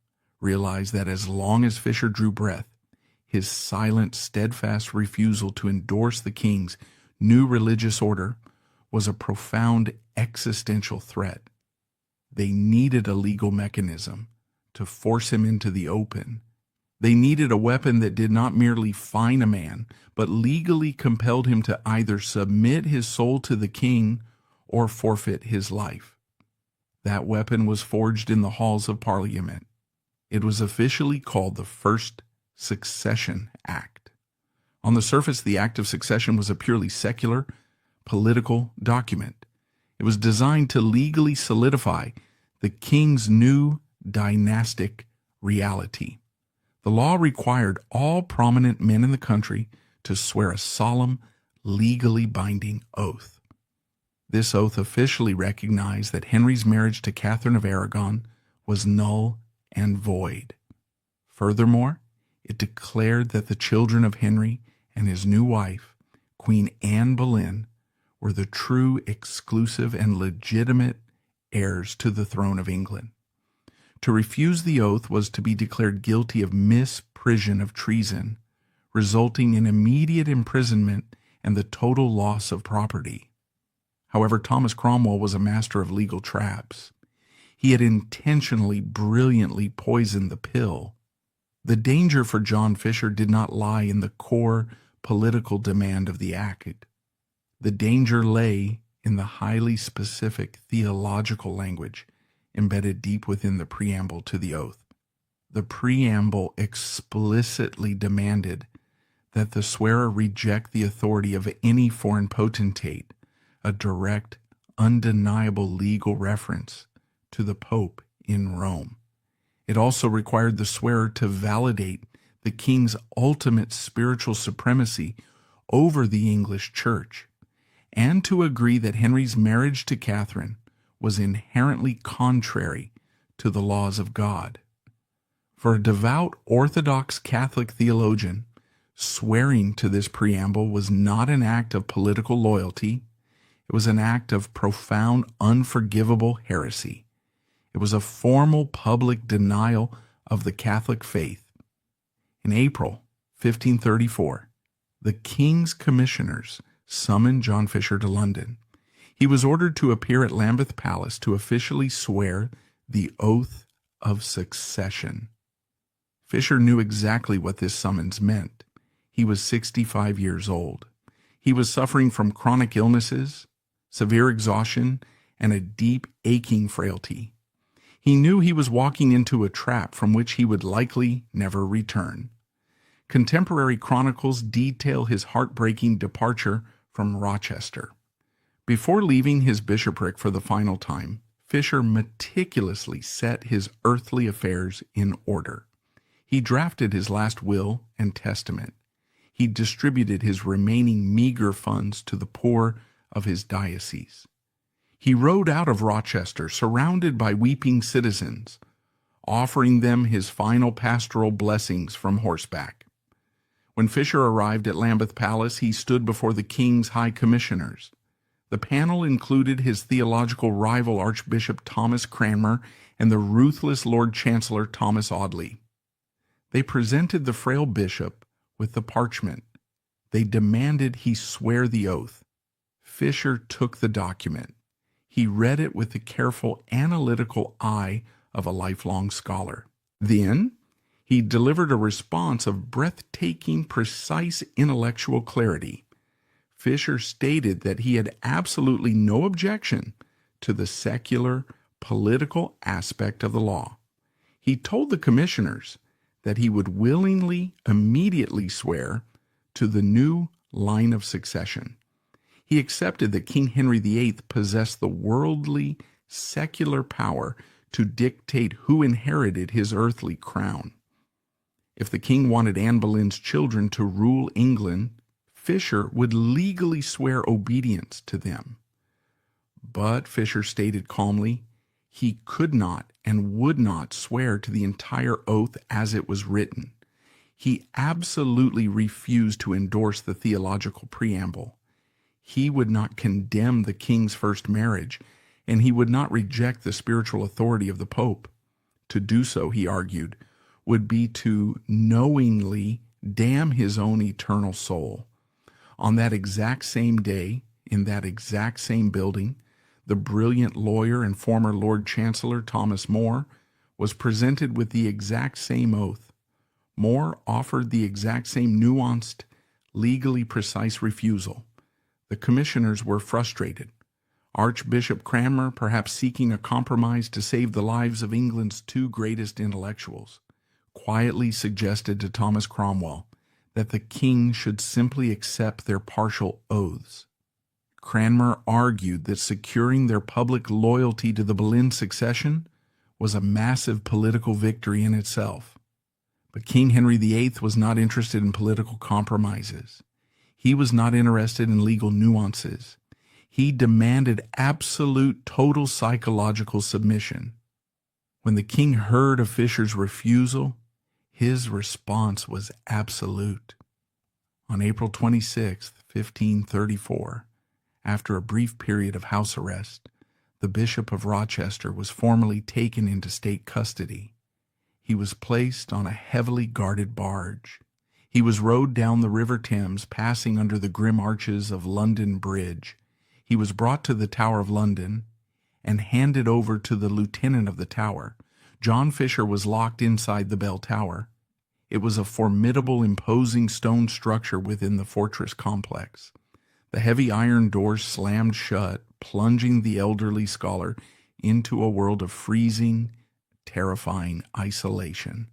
Speaker 1: realized that as long as Fisher drew breath, his silent, steadfast refusal to endorse the king's new religious order was a profound existential threat. They needed a legal mechanism to force him into the open. They needed a weapon that did not merely fine a man, but legally compelled him to either submit his soul to the king or forfeit his life. That weapon was forged in the halls of Parliament. It was officially called the First Succession Act. On the surface, the Act of Succession was a purely secular, political document. It was designed to legally solidify the king's new dynastic reality. The law required all prominent men in the country to swear a solemn, legally binding oath. This oath officially recognized that Henry's marriage to Catherine of Aragon was null and void. Furthermore, it declared that the children of Henry and his new wife, Queen Anne Boleyn, were the true, exclusive, and legitimate heirs to the throne of England. To refuse the oath was to be declared guilty of misprision of treason, resulting in immediate imprisonment and the total loss of property. However, Thomas Cromwell was a master of legal traps. He had intentionally, brilliantly poisoned the pill. The danger for John Fisher did not lie in the core political demand of the act. The danger lay in the highly specific theological language embedded deep within the preamble to the oath. The preamble explicitly demanded that the swearer reject the authority of any foreign potentate, a direct, undeniable legal reference to the Pope in Rome. It also required the swearer to validate the king's ultimate spiritual supremacy over the English Church, and to agree that Henry's marriage to Catherine was inherently contrary to the laws of God. For a devout Orthodox Catholic theologian, swearing to this preamble was not an act of political loyalty. It was an act of profound, unforgivable heresy. It was a formal public denial of the Catholic faith. In April 1534, the king's commissioners summoned John Fisher to London. He was ordered to appear at Lambeth Palace to officially swear the oath of succession. Fisher knew exactly what this summons meant. He was 65 years old. He was suffering from chronic illnesses, severe exhaustion, and a deep aching frailty. He knew he was walking into a trap from which he would likely never return. Contemporary chronicles detail his heartbreaking departure from Rochester. Before leaving his bishopric for the final time, Fisher meticulously set his earthly affairs in order. He drafted his last will and testament. He distributed his remaining meager funds to the poor of his diocese. He rode out of Rochester surrounded by weeping citizens, offering them his final pastoral blessings from horseback. When Fisher arrived at Lambeth Palace, he stood before the king's high commissioners. The panel included his theological rival Archbishop Thomas Cranmer and the ruthless Lord Chancellor Thomas Audley. They presented the frail bishop with the parchment. They demanded he swear the oath. Fisher took the document. He read it with the careful, analytical eye of a lifelong scholar. Then, he delivered a response of breathtaking, precise intellectual clarity. Fisher stated that he had absolutely no objection to the secular, political aspect of the law. He told the commissioners that he would willingly, immediately swear to the new line of succession. He accepted that King Henry VIII possessed the worldly, secular power to dictate who inherited his earthly crown. If the king wanted Anne Boleyn's children to rule England, Fisher would legally swear obedience to them. But Fisher stated calmly, he could not and would not swear to the entire oath as it was written. He absolutely refused to endorse the theological preamble. He would not condemn the king's first marriage, and he would not reject the spiritual authority of the Pope. To do so, he argued, would be to knowingly damn his own eternal soul. On that exact same day, in that exact same building, the brilliant lawyer and former Lord Chancellor Thomas More was presented with the exact same oath. More offered the exact same nuanced, legally precise refusal. The commissioners were frustrated. Archbishop Cranmer, perhaps seeking a compromise to save the lives of England's two greatest intellectuals, quietly suggested to Thomas Cromwell that the king should simply accept their partial oaths. Cranmer argued that securing their public loyalty to the Boleyn succession was a massive political victory in itself. But King Henry VIII was not interested in political compromises. He was not interested in legal nuances. He demanded absolute, total psychological submission. When the king heard of Fisher's refusal, his response was absolute. On April 26, 1534, after a brief period of house arrest, the Bishop of Rochester was formally taken into state custody. He was placed on a heavily guarded barge. He was rowed down the River Thames, passing under the grim arches of London Bridge. He was brought to the Tower of London and handed over to the lieutenant of the Tower. John Fisher was locked inside the bell tower. It was a formidable, imposing stone structure within the fortress complex. The heavy iron doors slammed shut, plunging the elderly scholar into a world of freezing, terrifying isolation.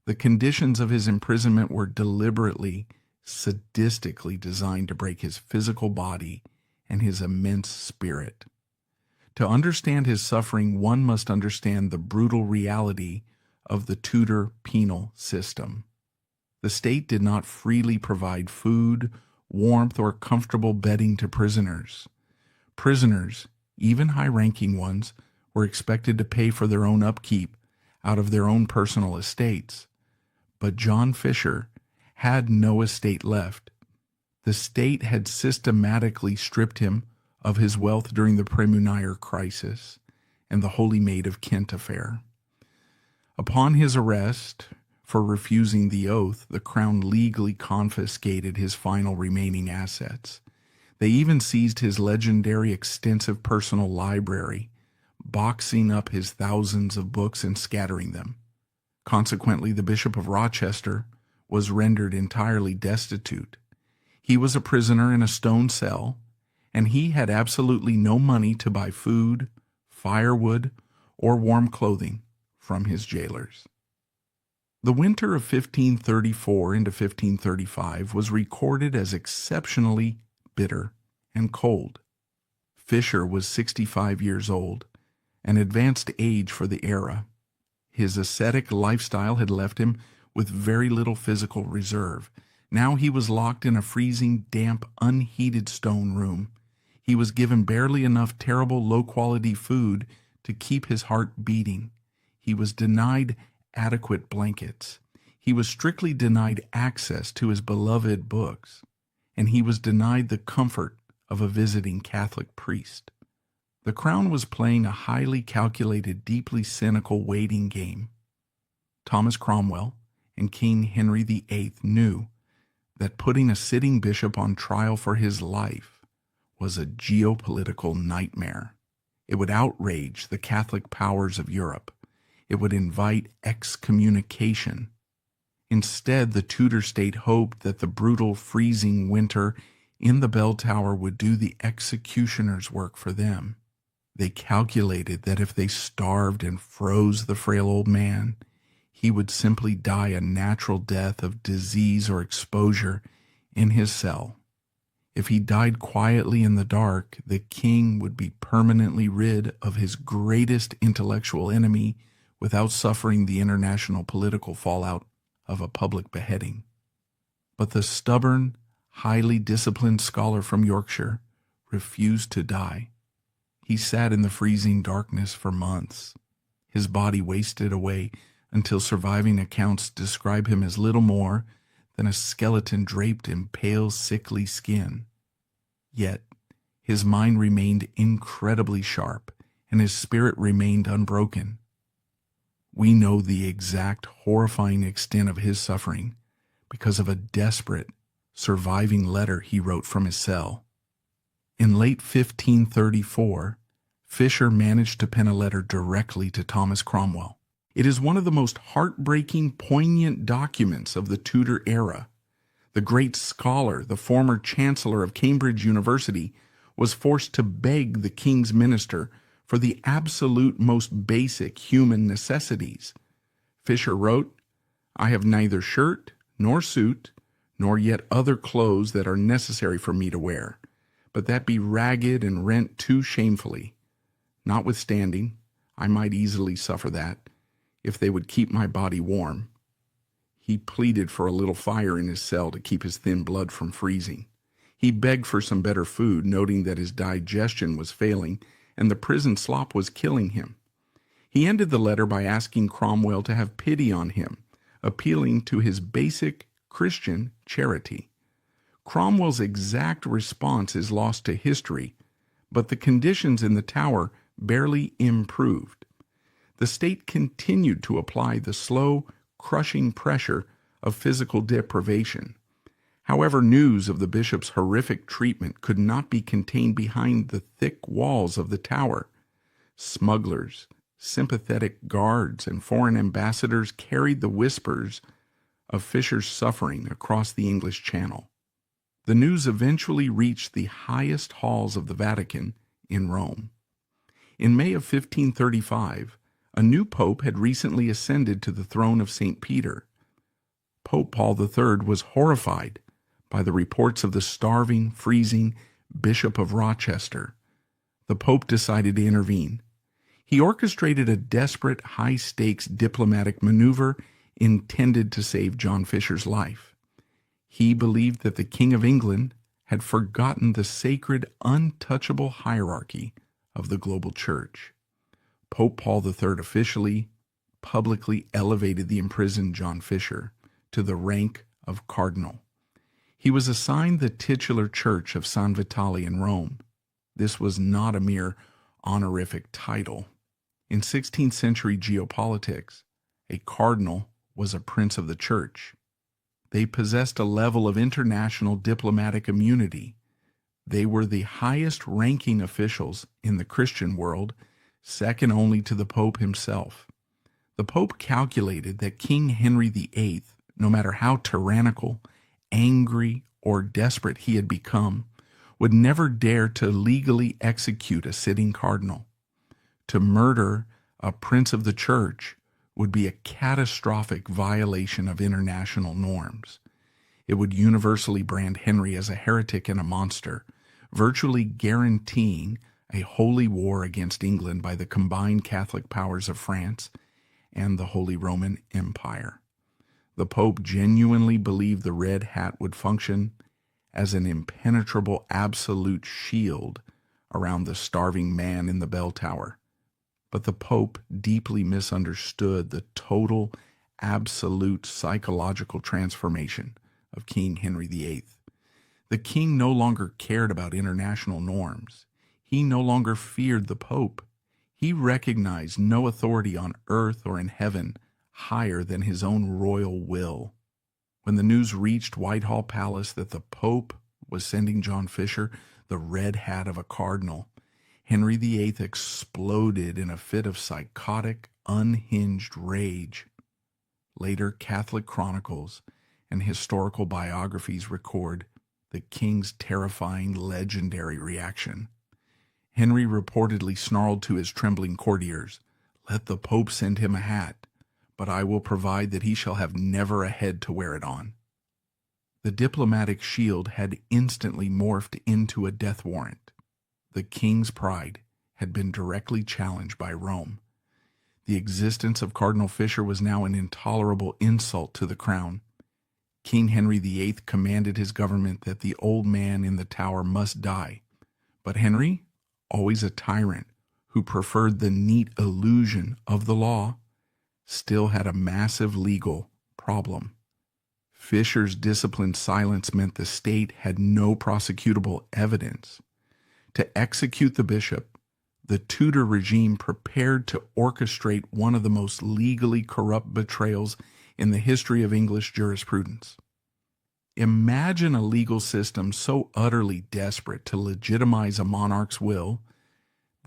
Speaker 1: The conditions of his imprisonment were deliberately, sadistically designed to break his physical body and his immense spirit. To understand his suffering, one must understand the brutal reality of the Tudor penal system. The state did not freely provide food, warmth, or comfortable bedding to prisoners. Prisoners, even high-ranking ones, were expected to pay for their own upkeep out of their own personal estates. But John Fisher had no estate left. The state had systematically stripped him of his wealth during the Premunire crisis and the Holy Maid of Kent affair. Upon his arrest for refusing the oath, the crown legally confiscated his final remaining assets. They even seized his legendary extensive personal library, boxing up his thousands of books and scattering them. Consequently, the Bishop of Rochester was rendered entirely destitute. He was a prisoner in a stone cell, and he had absolutely no money to buy food, firewood, or warm clothing from his jailers. The winter of 1534 into 1535 was recorded as exceptionally bitter and cold. Fisher was 65 years old, an advanced age for the era. His ascetic lifestyle had left him with very little physical reserve. Now he was locked in a freezing, damp, unheated stone room. He was given barely enough terrible, low-quality food to keep his heart beating. He was denied adequate blankets. He was strictly denied access to his beloved books, and he was denied the comfort of a visiting Catholic priest. The crown was playing a highly calculated, deeply cynical waiting game. Thomas Cromwell and King Henry VIII knew that putting a sitting bishop on trial for his life was a geopolitical nightmare. It would outrage the Catholic powers of Europe. It would invite excommunication. Instead, the Tudor state hoped that the brutal, freezing winter in the bell tower would do the executioner's work for them. They calculated that if they starved and froze the frail old man, he would simply die a natural death of disease or exposure in his cell. If he died quietly in the dark, the king would be permanently rid of his greatest intellectual enemy without suffering the international political fallout of a public beheading. But the stubborn, highly disciplined scholar from Yorkshire refused to die. He sat in the freezing darkness for months. His body wasted away until surviving accounts describe him as little more than a skeleton draped in pale, sickly skin. Yet, his mind remained incredibly sharp, and his spirit remained unbroken. We know the exact horrifying extent of his suffering because of a desperate, surviving letter he wrote from his cell. In late 1534, Fisher managed to pen a letter directly to Thomas Cromwell. It is one of the most heartbreaking, poignant documents of the Tudor era. The great scholar, the former Chancellor of Cambridge University, was forced to beg the king's minister for the absolute most basic human necessities. Fisher wrote, "I have neither shirt nor suit, nor yet other clothes that are necessary for me to wear, but that be ragged and rent too shamefully. Notwithstanding, I might easily suffer that, if they would keep my body warm." He pleaded for a little fire in his cell to keep his thin blood from freezing. He begged for some better food, noting that his digestion was failing and the prison slop was killing him. He ended the letter by asking Cromwell to have pity on him, appealing to his basic Christian charity. Cromwell's exact response is lost to history, but the conditions in the tower barely improved. The state continued to apply the slow, crushing pressure of physical deprivation. However, news of the bishop's horrific treatment could not be contained behind the thick walls of the tower. Smugglers, sympathetic guards, and foreign ambassadors carried the whispers of Fisher's suffering across the English Channel. The news eventually reached the highest halls of the Vatican in Rome. In May of 1535, a new pope had recently ascended to the throne of St. Peter. Pope Paul III was horrified by the reports of the starving, freezing Bishop of Rochester. The Pope decided to intervene. He orchestrated a desperate, high-stakes diplomatic maneuver intended to save John Fisher's life. He believed that the King of England had forgotten the sacred, untouchable hierarchy of the global church. Pope Paul III officially, publicly elevated the imprisoned John Fisher to the rank of cardinal. He was assigned the titular church of San Vitale in Rome. This was not a mere honorific title. In 16th century geopolitics, a cardinal was a prince of the church. They possessed a level of international diplomatic immunity. They were the highest-ranking officials in the Christian world, second only to the Pope himself. The Pope calculated that King Henry VIII, no matter how tyrannical, angry, or desperate he had become, would never dare to legally execute a sitting cardinal. To murder a prince of the church would be a catastrophic violation of international norms. It would universally brand Henry as a heretic and a monster, virtually guaranteeing a holy war against England by the combined Catholic powers of France and the Holy Roman Empire. The Pope genuinely believed the red hat would function as an impenetrable absolute shield around the starving man in the bell tower. But the Pope deeply misunderstood the total, absolute psychological transformation of King Henry VIII. The king no longer cared about international norms. He no longer feared the Pope. He recognized no authority on earth or in heaven higher than his own royal will. When the news reached Whitehall Palace that the Pope was sending John Fisher the red hat of a cardinal, Henry VIII exploded in a fit of psychotic, unhinged rage. Later, Catholic chronicles and historical biographies record the king's terrifying, legendary reaction. Henry reportedly snarled to his trembling courtiers, "Let the Pope send him a hat, but I will provide that he shall have never a head to wear it on." The diplomatic shield had instantly morphed into a death warrant. The king's pride had been directly challenged by Rome. The existence of Cardinal Fisher was now an intolerable insult to the crown. King Henry VIII commanded his government that the old man in the tower must die. But Henry, always a tyrant who preferred the neat illusion of the law, still had a massive legal problem. Fisher's disciplined silence meant the state had no prosecutable evidence. To execute the bishop, the Tudor regime prepared to orchestrate one of the most legally corrupt betrayals in the history of English jurisprudence. Imagine a legal system so utterly desperate to legitimize a monarch's will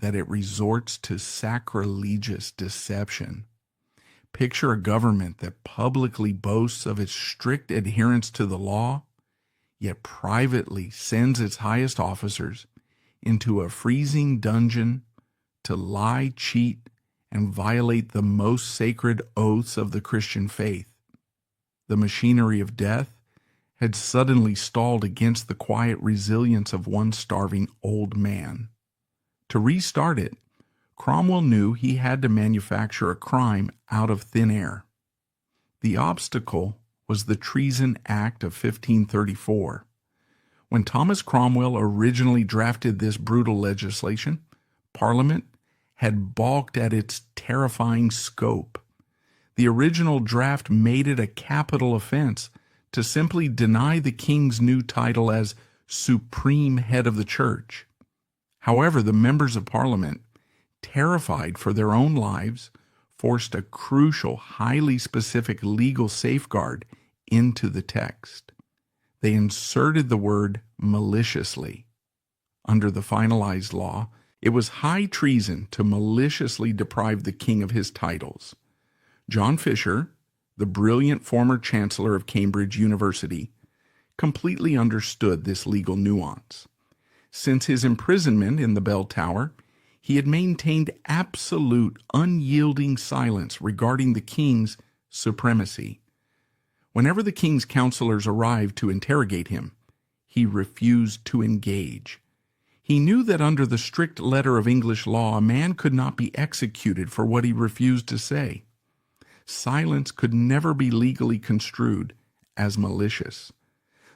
Speaker 1: that it resorts to sacrilegious deception. Picture a government that publicly boasts of its strict adherence to the law, yet privately sends its highest officers into a freezing dungeon to lie, cheat, and violate the most sacred oaths of the Christian faith. The machinery of death had suddenly stalled against the quiet resilience of one starving old man. To restart it, Cromwell knew he had to manufacture a crime out of thin air. The obstacle was the Treason Act of 1534. When Thomas Cromwell originally drafted this brutal legislation, Parliament had balked at its terrifying scope. The original draft made it a capital offense to simply deny the king's new title as Supreme Head of the Church. However, the members of Parliament, terrified for their own lives, forced a crucial, highly specific legal safeguard into the text. They inserted the word maliciously. Under the finalized law, it was high treason to maliciously deprive the king of his titles. John Fisher, the brilliant former chancellor of Cambridge University, completely understood this legal nuance. Since his imprisonment in the bell tower, he had maintained absolute, unyielding silence regarding the king's supremacy. Whenever the king's counselors arrived to interrogate him, he refused to engage. He knew that under the strict letter of English law, a man could not be executed for what he refused to say. Silence could never be legally construed as malicious.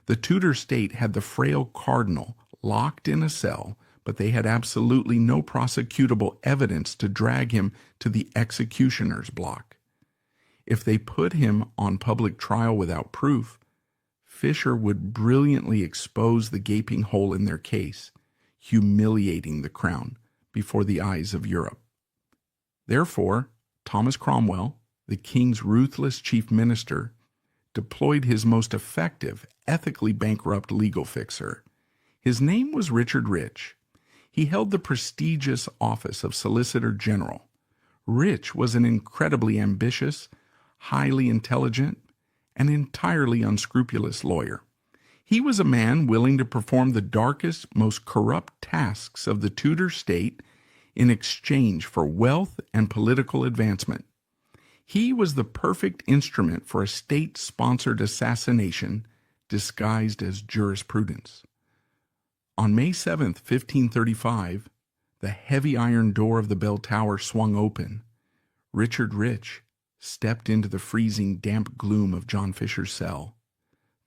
Speaker 1: The Tudor state had the frail cardinal locked in a cell, but they had absolutely no prosecutable evidence to drag him to the executioner's block. If they put him on public trial without proof, Fisher would brilliantly expose the gaping hole in their case, humiliating the crown before the eyes of Europe. Therefore, Thomas Cromwell, the king's ruthless chief minister, deployed his most effective, ethically bankrupt legal fixer. His name was Richard Rich. He held the prestigious office of Solicitor General. Rich was an incredibly ambitious, highly intelligent, and entirely unscrupulous lawyer. He was a man willing to perform the darkest, most corrupt tasks of the Tudor state in exchange for wealth and political advancement. He was the perfect instrument for a state-sponsored assassination disguised as jurisprudence. On May 7, 1535, the heavy iron door of the bell tower swung open. Richard Rich stepped into the freezing, damp gloom of John Fisher's cell.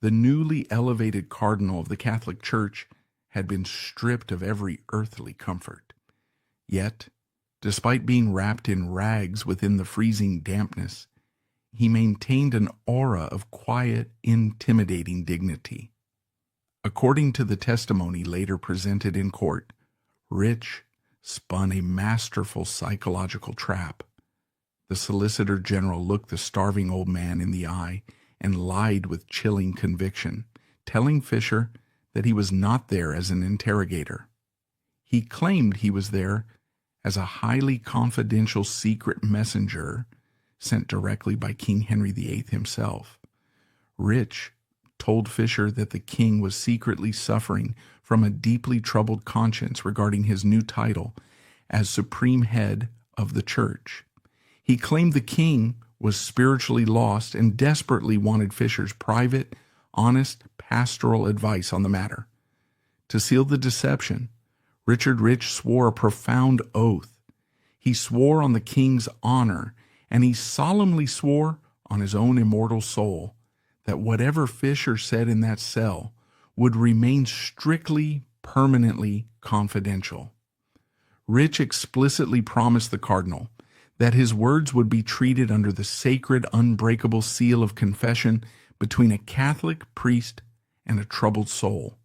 Speaker 1: The newly elevated cardinal of the Catholic Church had been stripped of every earthly comfort. Yet, despite being wrapped in rags within the freezing dampness, he maintained an aura of quiet, intimidating dignity. According to the testimony later presented in court, Rich spun a masterful psychological trap. The Solicitor General looked the starving old man in the eye and lied with chilling conviction, telling Fisher that he was not there as an interrogator. He claimed he was there as a highly confidential secret messenger sent directly by King Henry VIII himself. Rich told Fisher that the king was secretly suffering from a deeply troubled conscience regarding his new title as supreme head of the church. He claimed the king was spiritually lost and desperately wanted Fisher's private, honest, pastoral advice on the matter. To seal the deception, Richard Rich swore a profound oath. He swore on the king's honor, and he solemnly swore on his own immortal soul that whatever Fisher said in that cell would remain strictly, permanently confidential. Rich explicitly promised the cardinal that his words would be treated under the sacred, unbreakable seal of confession between a Catholic priest and a troubled soul.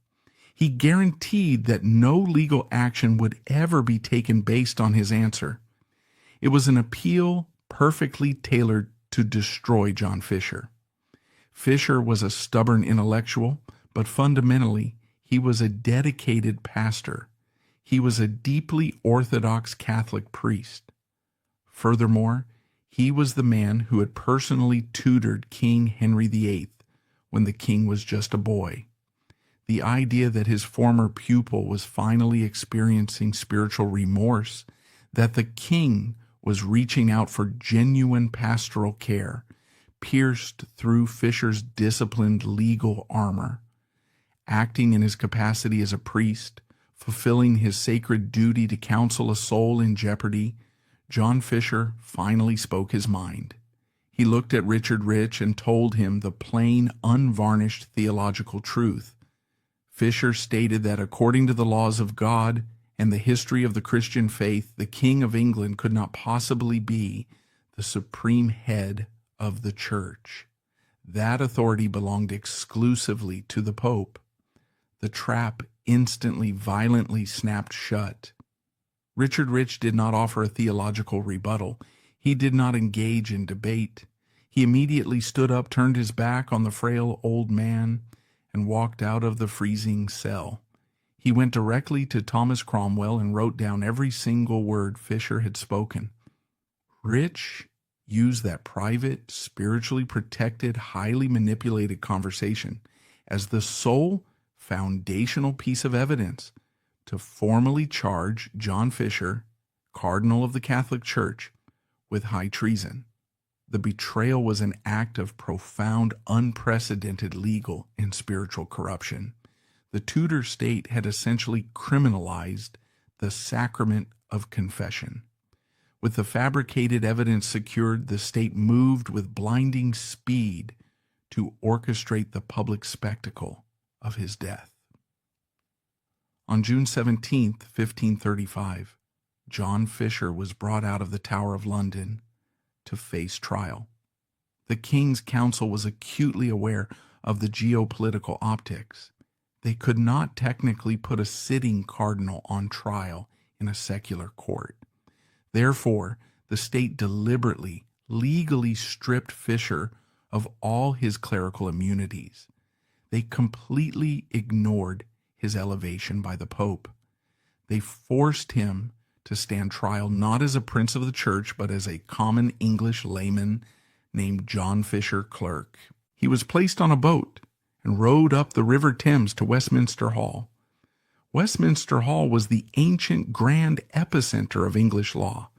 Speaker 1: He guaranteed that no legal action would ever be taken based on his answer. It was an appeal perfectly tailored to destroy John Fisher. Fisher was a stubborn intellectual, but fundamentally, he was a dedicated pastor. He was a deeply Orthodox Catholic priest. Furthermore, he was the man who had personally tutored King Henry VIII when the king was just a boy. The idea that his former pupil was finally experiencing spiritual remorse, that the king was reaching out for genuine pastoral care, pierced through Fisher's disciplined legal armor. Acting in his capacity as a priest, fulfilling his sacred duty to counsel a soul in jeopardy, John Fisher finally spoke his mind. He looked at Richard Rich and told him the plain, unvarnished theological truth. Fisher stated that according to the laws of God and the history of the Christian faith, the King of England could not possibly be the supreme head of the church. That authority belonged exclusively to the Pope. The trap instantly, violently snapped shut. Richard Rich did not offer a theological rebuttal. He did not engage in debate. He immediately stood up, turned his back on the frail old man, and walked out of the freezing cell. He went directly to Thomas Cromwell and wrote down every single word Fisher had spoken. Rich used that private, spiritually protected, highly manipulated conversation as the sole foundational piece of evidence to formally charge John Fisher, Cardinal of the Catholic Church, with high treason. The betrayal was an act of profound, unprecedented legal and spiritual corruption. The Tudor state had essentially criminalized the sacrament of confession. With the fabricated evidence secured, the state moved with blinding speed to orchestrate the public spectacle of his death. On June 17, 1535, John Fisher was brought out of the Tower of London to face trial. The King's Council was acutely aware of the geopolitical optics. They could not technically put a sitting cardinal on trial in a secular court. Therefore, the state deliberately, legally stripped Fisher of all his clerical immunities. They completely ignored his elevation by the Pope. They forced him to stand trial not as a prince of the church, but as a common English layman named John Fisher Clerk. He was placed on a boat and rowed up the River Thames to Westminster Hall. Westminster Hall was the ancient grand epicenter of English law.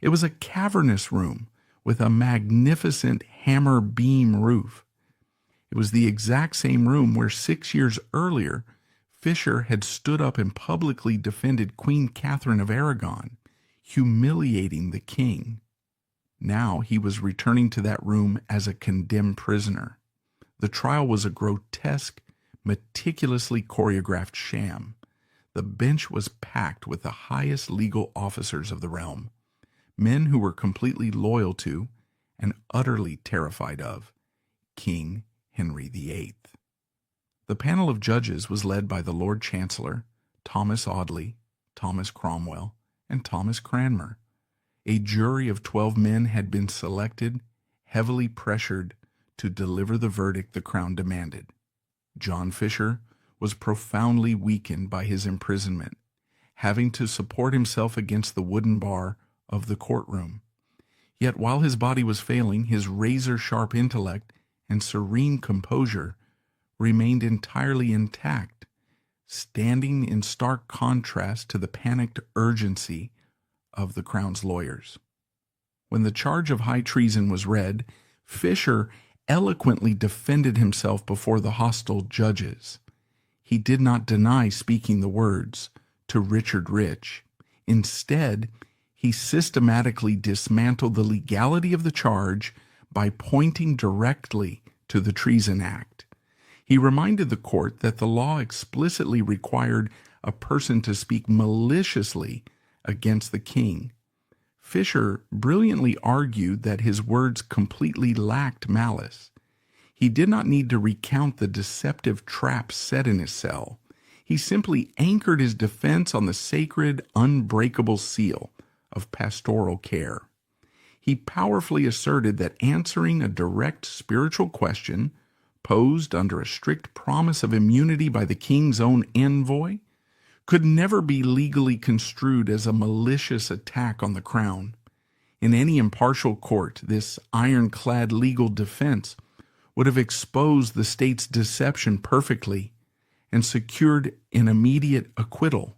Speaker 1: It was a cavernous room with a magnificent hammer beam roof. It was the exact same room where 6 years earlier Fisher had stood up and publicly defended Queen Catherine of Aragon, humiliating the king. Now he was returning to that room as a condemned prisoner. The trial was a grotesque, meticulously choreographed sham. The bench was packed with the highest legal officers of the realm, men who were completely loyal to and utterly terrified of King Henry VIII. The panel of judges was led by the Lord Chancellor, Thomas Audley, Thomas Cromwell, and Thomas Cranmer. A jury of 12 men had been selected, heavily pressured to deliver the verdict the Crown demanded. John Fisher was profoundly weakened by his imprisonment, having to support himself against the wooden bar of the courtroom. Yet while his body was failing, his razor-sharp intellect and serene composure remained entirely intact, standing in stark contrast to the panicked urgency of the Crown's lawyers. When the charge of high treason was read, Fisher eloquently defended himself before the hostile judges. He did not deny speaking the words to Richard Rich. Instead, he systematically dismantled the legality of the charge by pointing directly to the Treason Act. He reminded the court that the law explicitly required a person to speak maliciously against the king. Fisher brilliantly argued that his words completely lacked malice. He did not need to recount the deceptive traps set in his cell. He simply anchored his defense on the sacred, unbreakable seal of pastoral care. He powerfully asserted that answering a direct spiritual question posed under a strict promise of immunity by the king's own envoy could never be legally construed as a malicious attack on the crown. In any impartial court, this ironclad legal defense would have exposed the state's deception perfectly and secured an immediate acquittal.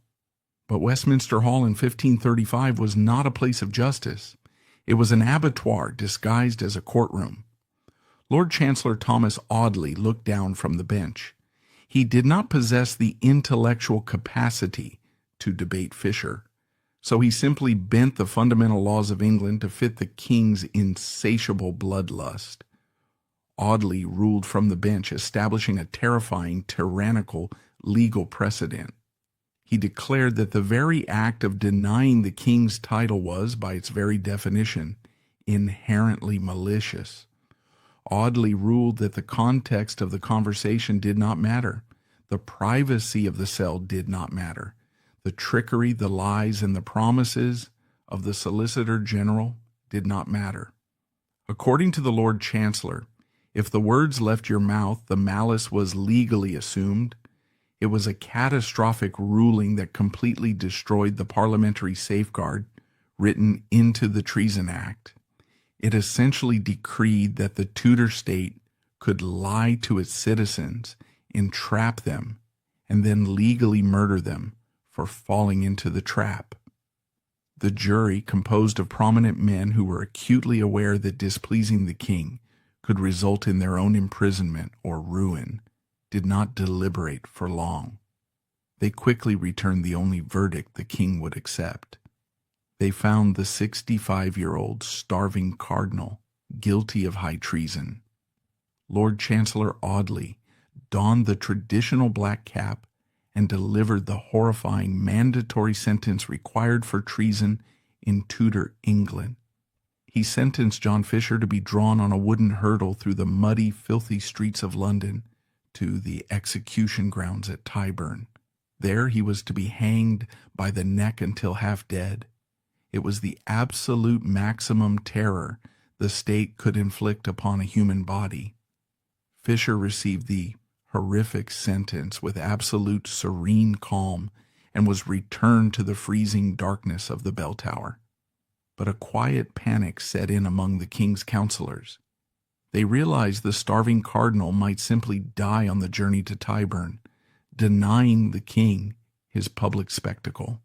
Speaker 1: But Westminster Hall in 1535 was not a place of justice. It was an abattoir disguised as a courtroom. Lord Chancellor Thomas Audley looked down from the bench. He did not possess the intellectual capacity to debate Fisher, so he simply bent the fundamental laws of England to fit the king's insatiable bloodlust. Audley ruled from the bench, establishing a terrifying, tyrannical legal precedent. He declared that the very act of denying the king's title was, by its very definition, inherently malicious. Audley ruled that the context of the conversation did not matter. The privacy of the cell did not matter. The trickery, the lies, and the promises of the Solicitor General did not matter. According to the Lord Chancellor, if the words left your mouth, the malice was legally assumed. It was a catastrophic ruling that completely destroyed the parliamentary safeguard written into the Treason Act. It essentially decreed that the Tudor state could lie to its citizens, entrap them, and then legally murder them for falling into the trap. The jury, composed of prominent men who were acutely aware that displeasing the king could result in their own imprisonment or ruin, did not deliberate for long. They quickly returned the only verdict the king would accept. They found the 65-year-old starving cardinal guilty of high treason. Lord Chancellor Audley donned the traditional black cap and delivered the horrifying mandatory sentence required for treason in Tudor England. He sentenced John Fisher to be drawn on a wooden hurdle through the muddy, filthy streets of London to the execution grounds at Tyburn. There he was to be hanged by the neck until half dead. It was the absolute maximum terror the state could inflict upon a human body. Fisher received the horrific sentence with absolute serene calm and was returned to the freezing darkness of the bell tower. But a quiet panic set in among the king's counselors. They realized the starving cardinal might simply die on the journey to Tyburn, denying the king his public spectacle.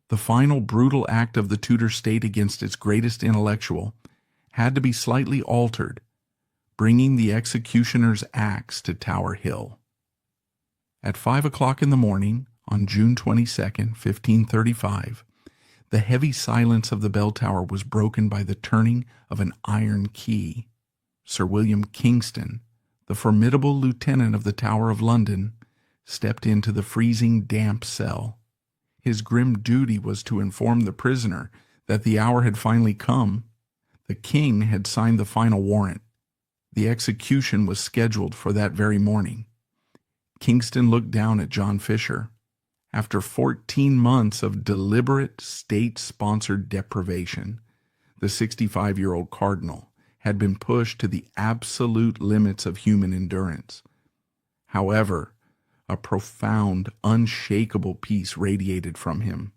Speaker 1: The final brutal act of the Tudor state against its greatest intellectual had to be slightly altered, bringing the executioner's axe to Tower Hill. At 5 o'clock in the morning, on June 22, 1535, the heavy silence of the bell tower was broken by the turning of an iron key. Sir William Kingston, the formidable lieutenant of the Tower of London, stepped into the freezing damp cell. His grim duty was to inform the prisoner that the hour had finally come. The king had signed the final warrant. The execution was scheduled for that very morning. Kingston looked down at John Fisher. After 14 months of deliberate state-sponsored deprivation, the 65-year-old cardinal had been pushed to the absolute limits of human endurance. However, a profound, unshakable peace radiated from him.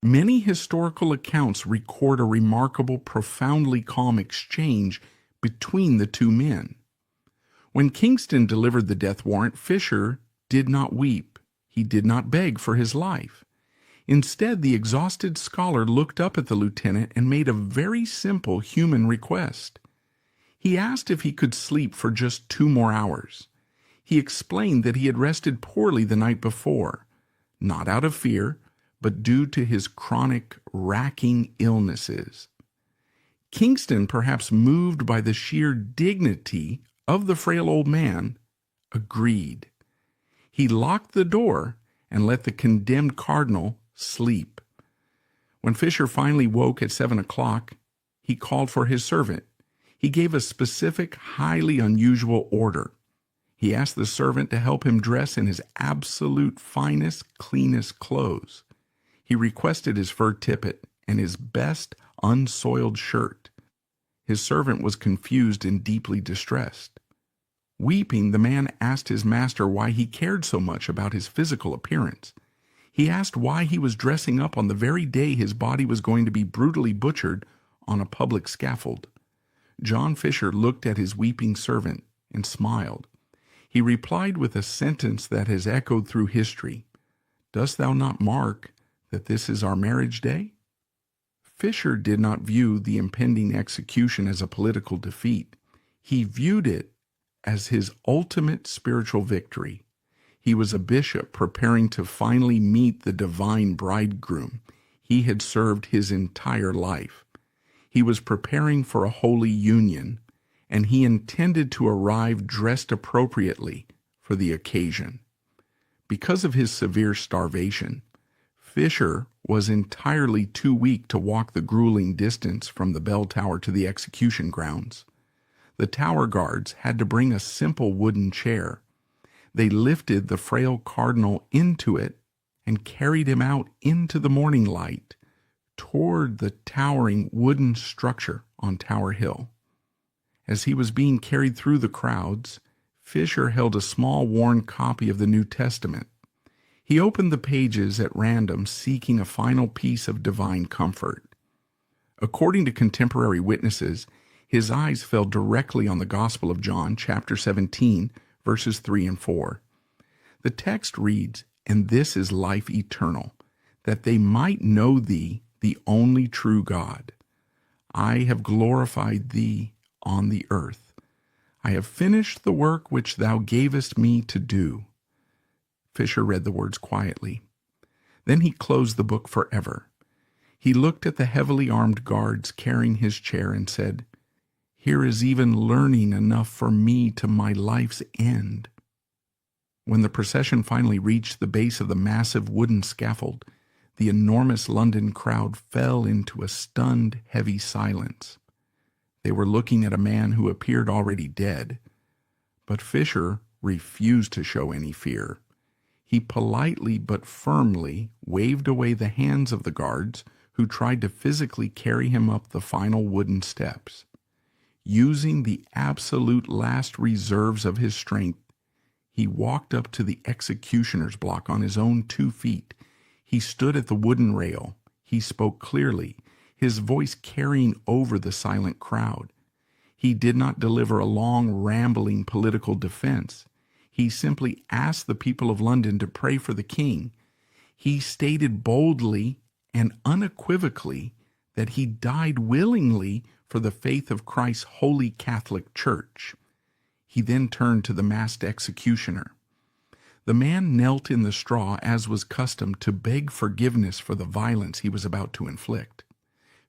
Speaker 1: Many historical accounts record a remarkable, profoundly calm exchange between the two men. When Kingston delivered the death warrant, Fisher did not weep. He did not beg for his life. Instead, the exhausted scholar looked up at the lieutenant and made a very simple human request. He asked if he could sleep for just 2 more hours. He explained that he had rested poorly the night before, not out of fear, but due to his chronic, racking illnesses. Kingston, perhaps moved by the sheer dignity of the frail old man, agreed. He locked the door and let the condemned cardinal sleep. When Fisher finally woke at 7 o'clock, he called for his servant. He gave a specific, highly unusual order. He asked the servant to help him dress in his absolute finest, cleanest clothes. He requested his fur tippet and his best unsoiled shirt. His servant was confused and deeply distressed. Weeping, the man asked his master why he cared so much about his physical appearance. He asked why he was dressing up on the very day his body was going to be brutally butchered on a public scaffold. John Fisher looked at his weeping servant and smiled. He replied with a sentence that has echoed through history. "Dost thou not mark that this is our marriage day?" Fisher did not view the impending execution as a political defeat. He viewed it as his ultimate spiritual victory. He was a bishop preparing to finally meet the divine bridegroom he had served his entire life. He was preparing for a holy union, and he intended to arrive dressed appropriately for the occasion. Because of his severe starvation, Fisher was entirely too weak to walk the grueling distance from the bell tower to the execution grounds. The tower guards had to bring a simple wooden chair. They lifted the frail cardinal into it and carried him out into the morning light toward the towering wooden structure on Tower Hill. As he was being carried through the crowds, Fisher held a small worn copy of the New Testament. He opened the pages at random, seeking a final piece of divine comfort. According to contemporary witnesses, his eyes fell directly on the Gospel of John, chapter 17, verses 3 and 4. The text reads, "And this is life eternal, that they might know thee, the only true God. I have glorified thee on the earth. I have finished the work which thou gavest me to do." Fisher read the words quietly. Then he closed the book forever. He looked at the heavily armed guards carrying his chair and said, "Here is even learning enough for me to my life's end." When the procession finally reached the base of the massive wooden scaffold, the enormous London crowd fell into a stunned, heavy silence. They were looking at a man who appeared already dead, but Fisher refused to show any fear. He politely but firmly waved away the hands of the guards who tried to physically carry him up the final wooden steps. Using the absolute last reserves of his strength, he walked up to the executioner's block on his own 2 feet. He stood at the wooden rail. He spoke clearly, his voice carrying over the silent crowd. He did not deliver a long, rambling political defense. He simply asked the people of London to pray for the king. He stated boldly and unequivocally that he died willingly for the faith of Christ's holy Catholic Church. He then turned to the masked executioner. The man knelt in the straw, as was custom, to beg forgiveness for the violence he was about to inflict.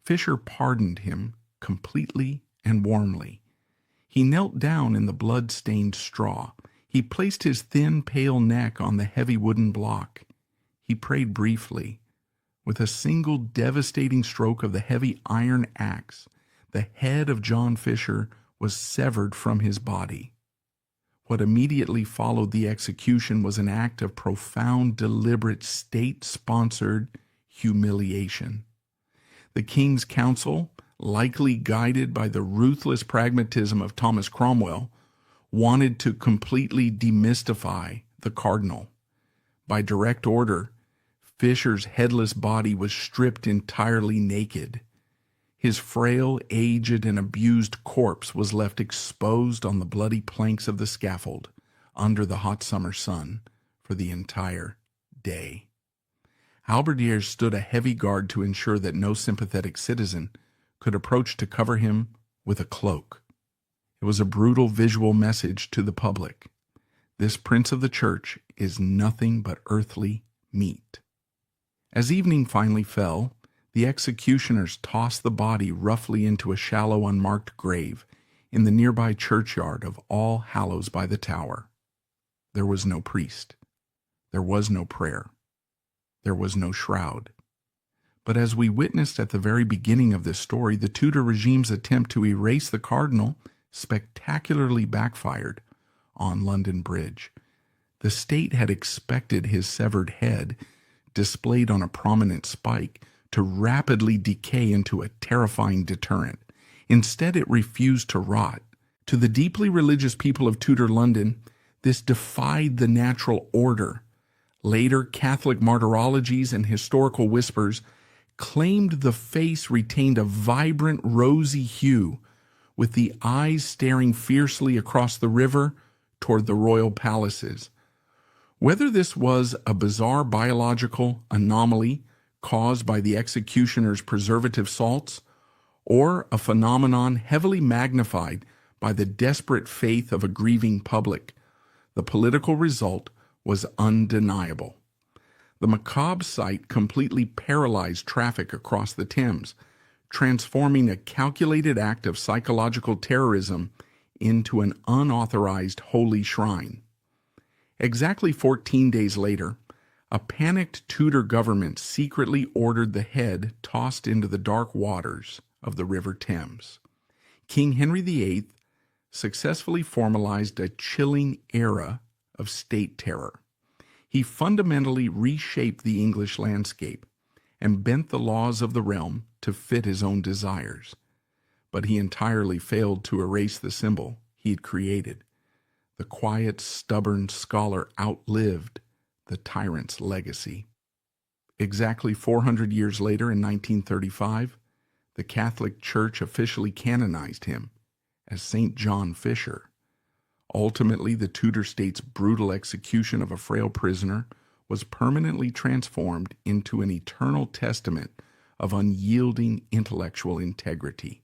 Speaker 1: Fisher pardoned him completely and warmly. He knelt down in the blood-stained straw. He placed his thin, pale neck on the heavy wooden block. He prayed briefly. With a single devastating stroke of the heavy iron axe, the head of John Fisher was severed from his body. What immediately followed the execution was an act of profound, deliberate, state-sponsored humiliation. The King's Council, likely guided by the ruthless pragmatism of Thomas Cromwell, wanted to completely demystify the cardinal. By direct order, Fisher's headless body was stripped entirely naked. His frail, aged, and abused corpse was left exposed on the bloody planks of the scaffold under the hot summer sun for the entire day. Halberdiers stood a heavy guard to ensure that no sympathetic citizen could approach to cover him with a cloak. It was a brutal visual message to the public. This prince of the church is nothing but earthly meat. As evening finally fell, the executioners tossed the body roughly into a shallow, unmarked grave in the nearby churchyard of All Hallows by the Tower. There was no priest. There was no prayer. There was no shroud. But as we witnessed at the very beginning of this story, the Tudor regime's attempt to erase the cardinal spectacularly backfired on London Bridge. The state had expected his severed head, displayed on a prominent spike, to rapidly decay into a terrifying deterrent. Instead, it refused to rot. To the deeply religious people of Tudor London, this defied the natural order. Later, Catholic martyrologies and historical whispers claimed the face retained a vibrant rosy hue, with the eyes staring fiercely across the river toward the royal palaces. Whether this was a bizarre biological anomaly caused by the executioner's preservative salts, or a phenomenon heavily magnified by the desperate faith of a grieving public, the political result was undeniable. The macabre sight completely paralyzed traffic across the Thames, transforming a calculated act of psychological terrorism into an unauthorized holy shrine. Exactly 14 days later, a panicked Tudor government secretly ordered the head tossed into the dark waters of the River Thames. King Henry VIII successfully formalized a chilling era of state terror. He fundamentally reshaped the English landscape and bent the laws of the realm to fit his own desires. But he entirely failed to erase the symbol he had created. The quiet, stubborn scholar outlived the tyrant's legacy. Exactly 400 years later, in 1935, the Catholic Church officially canonized him as St. John Fisher. Ultimately, the Tudor state's brutal execution of a frail prisoner was permanently transformed into an eternal testament of unyielding intellectual integrity.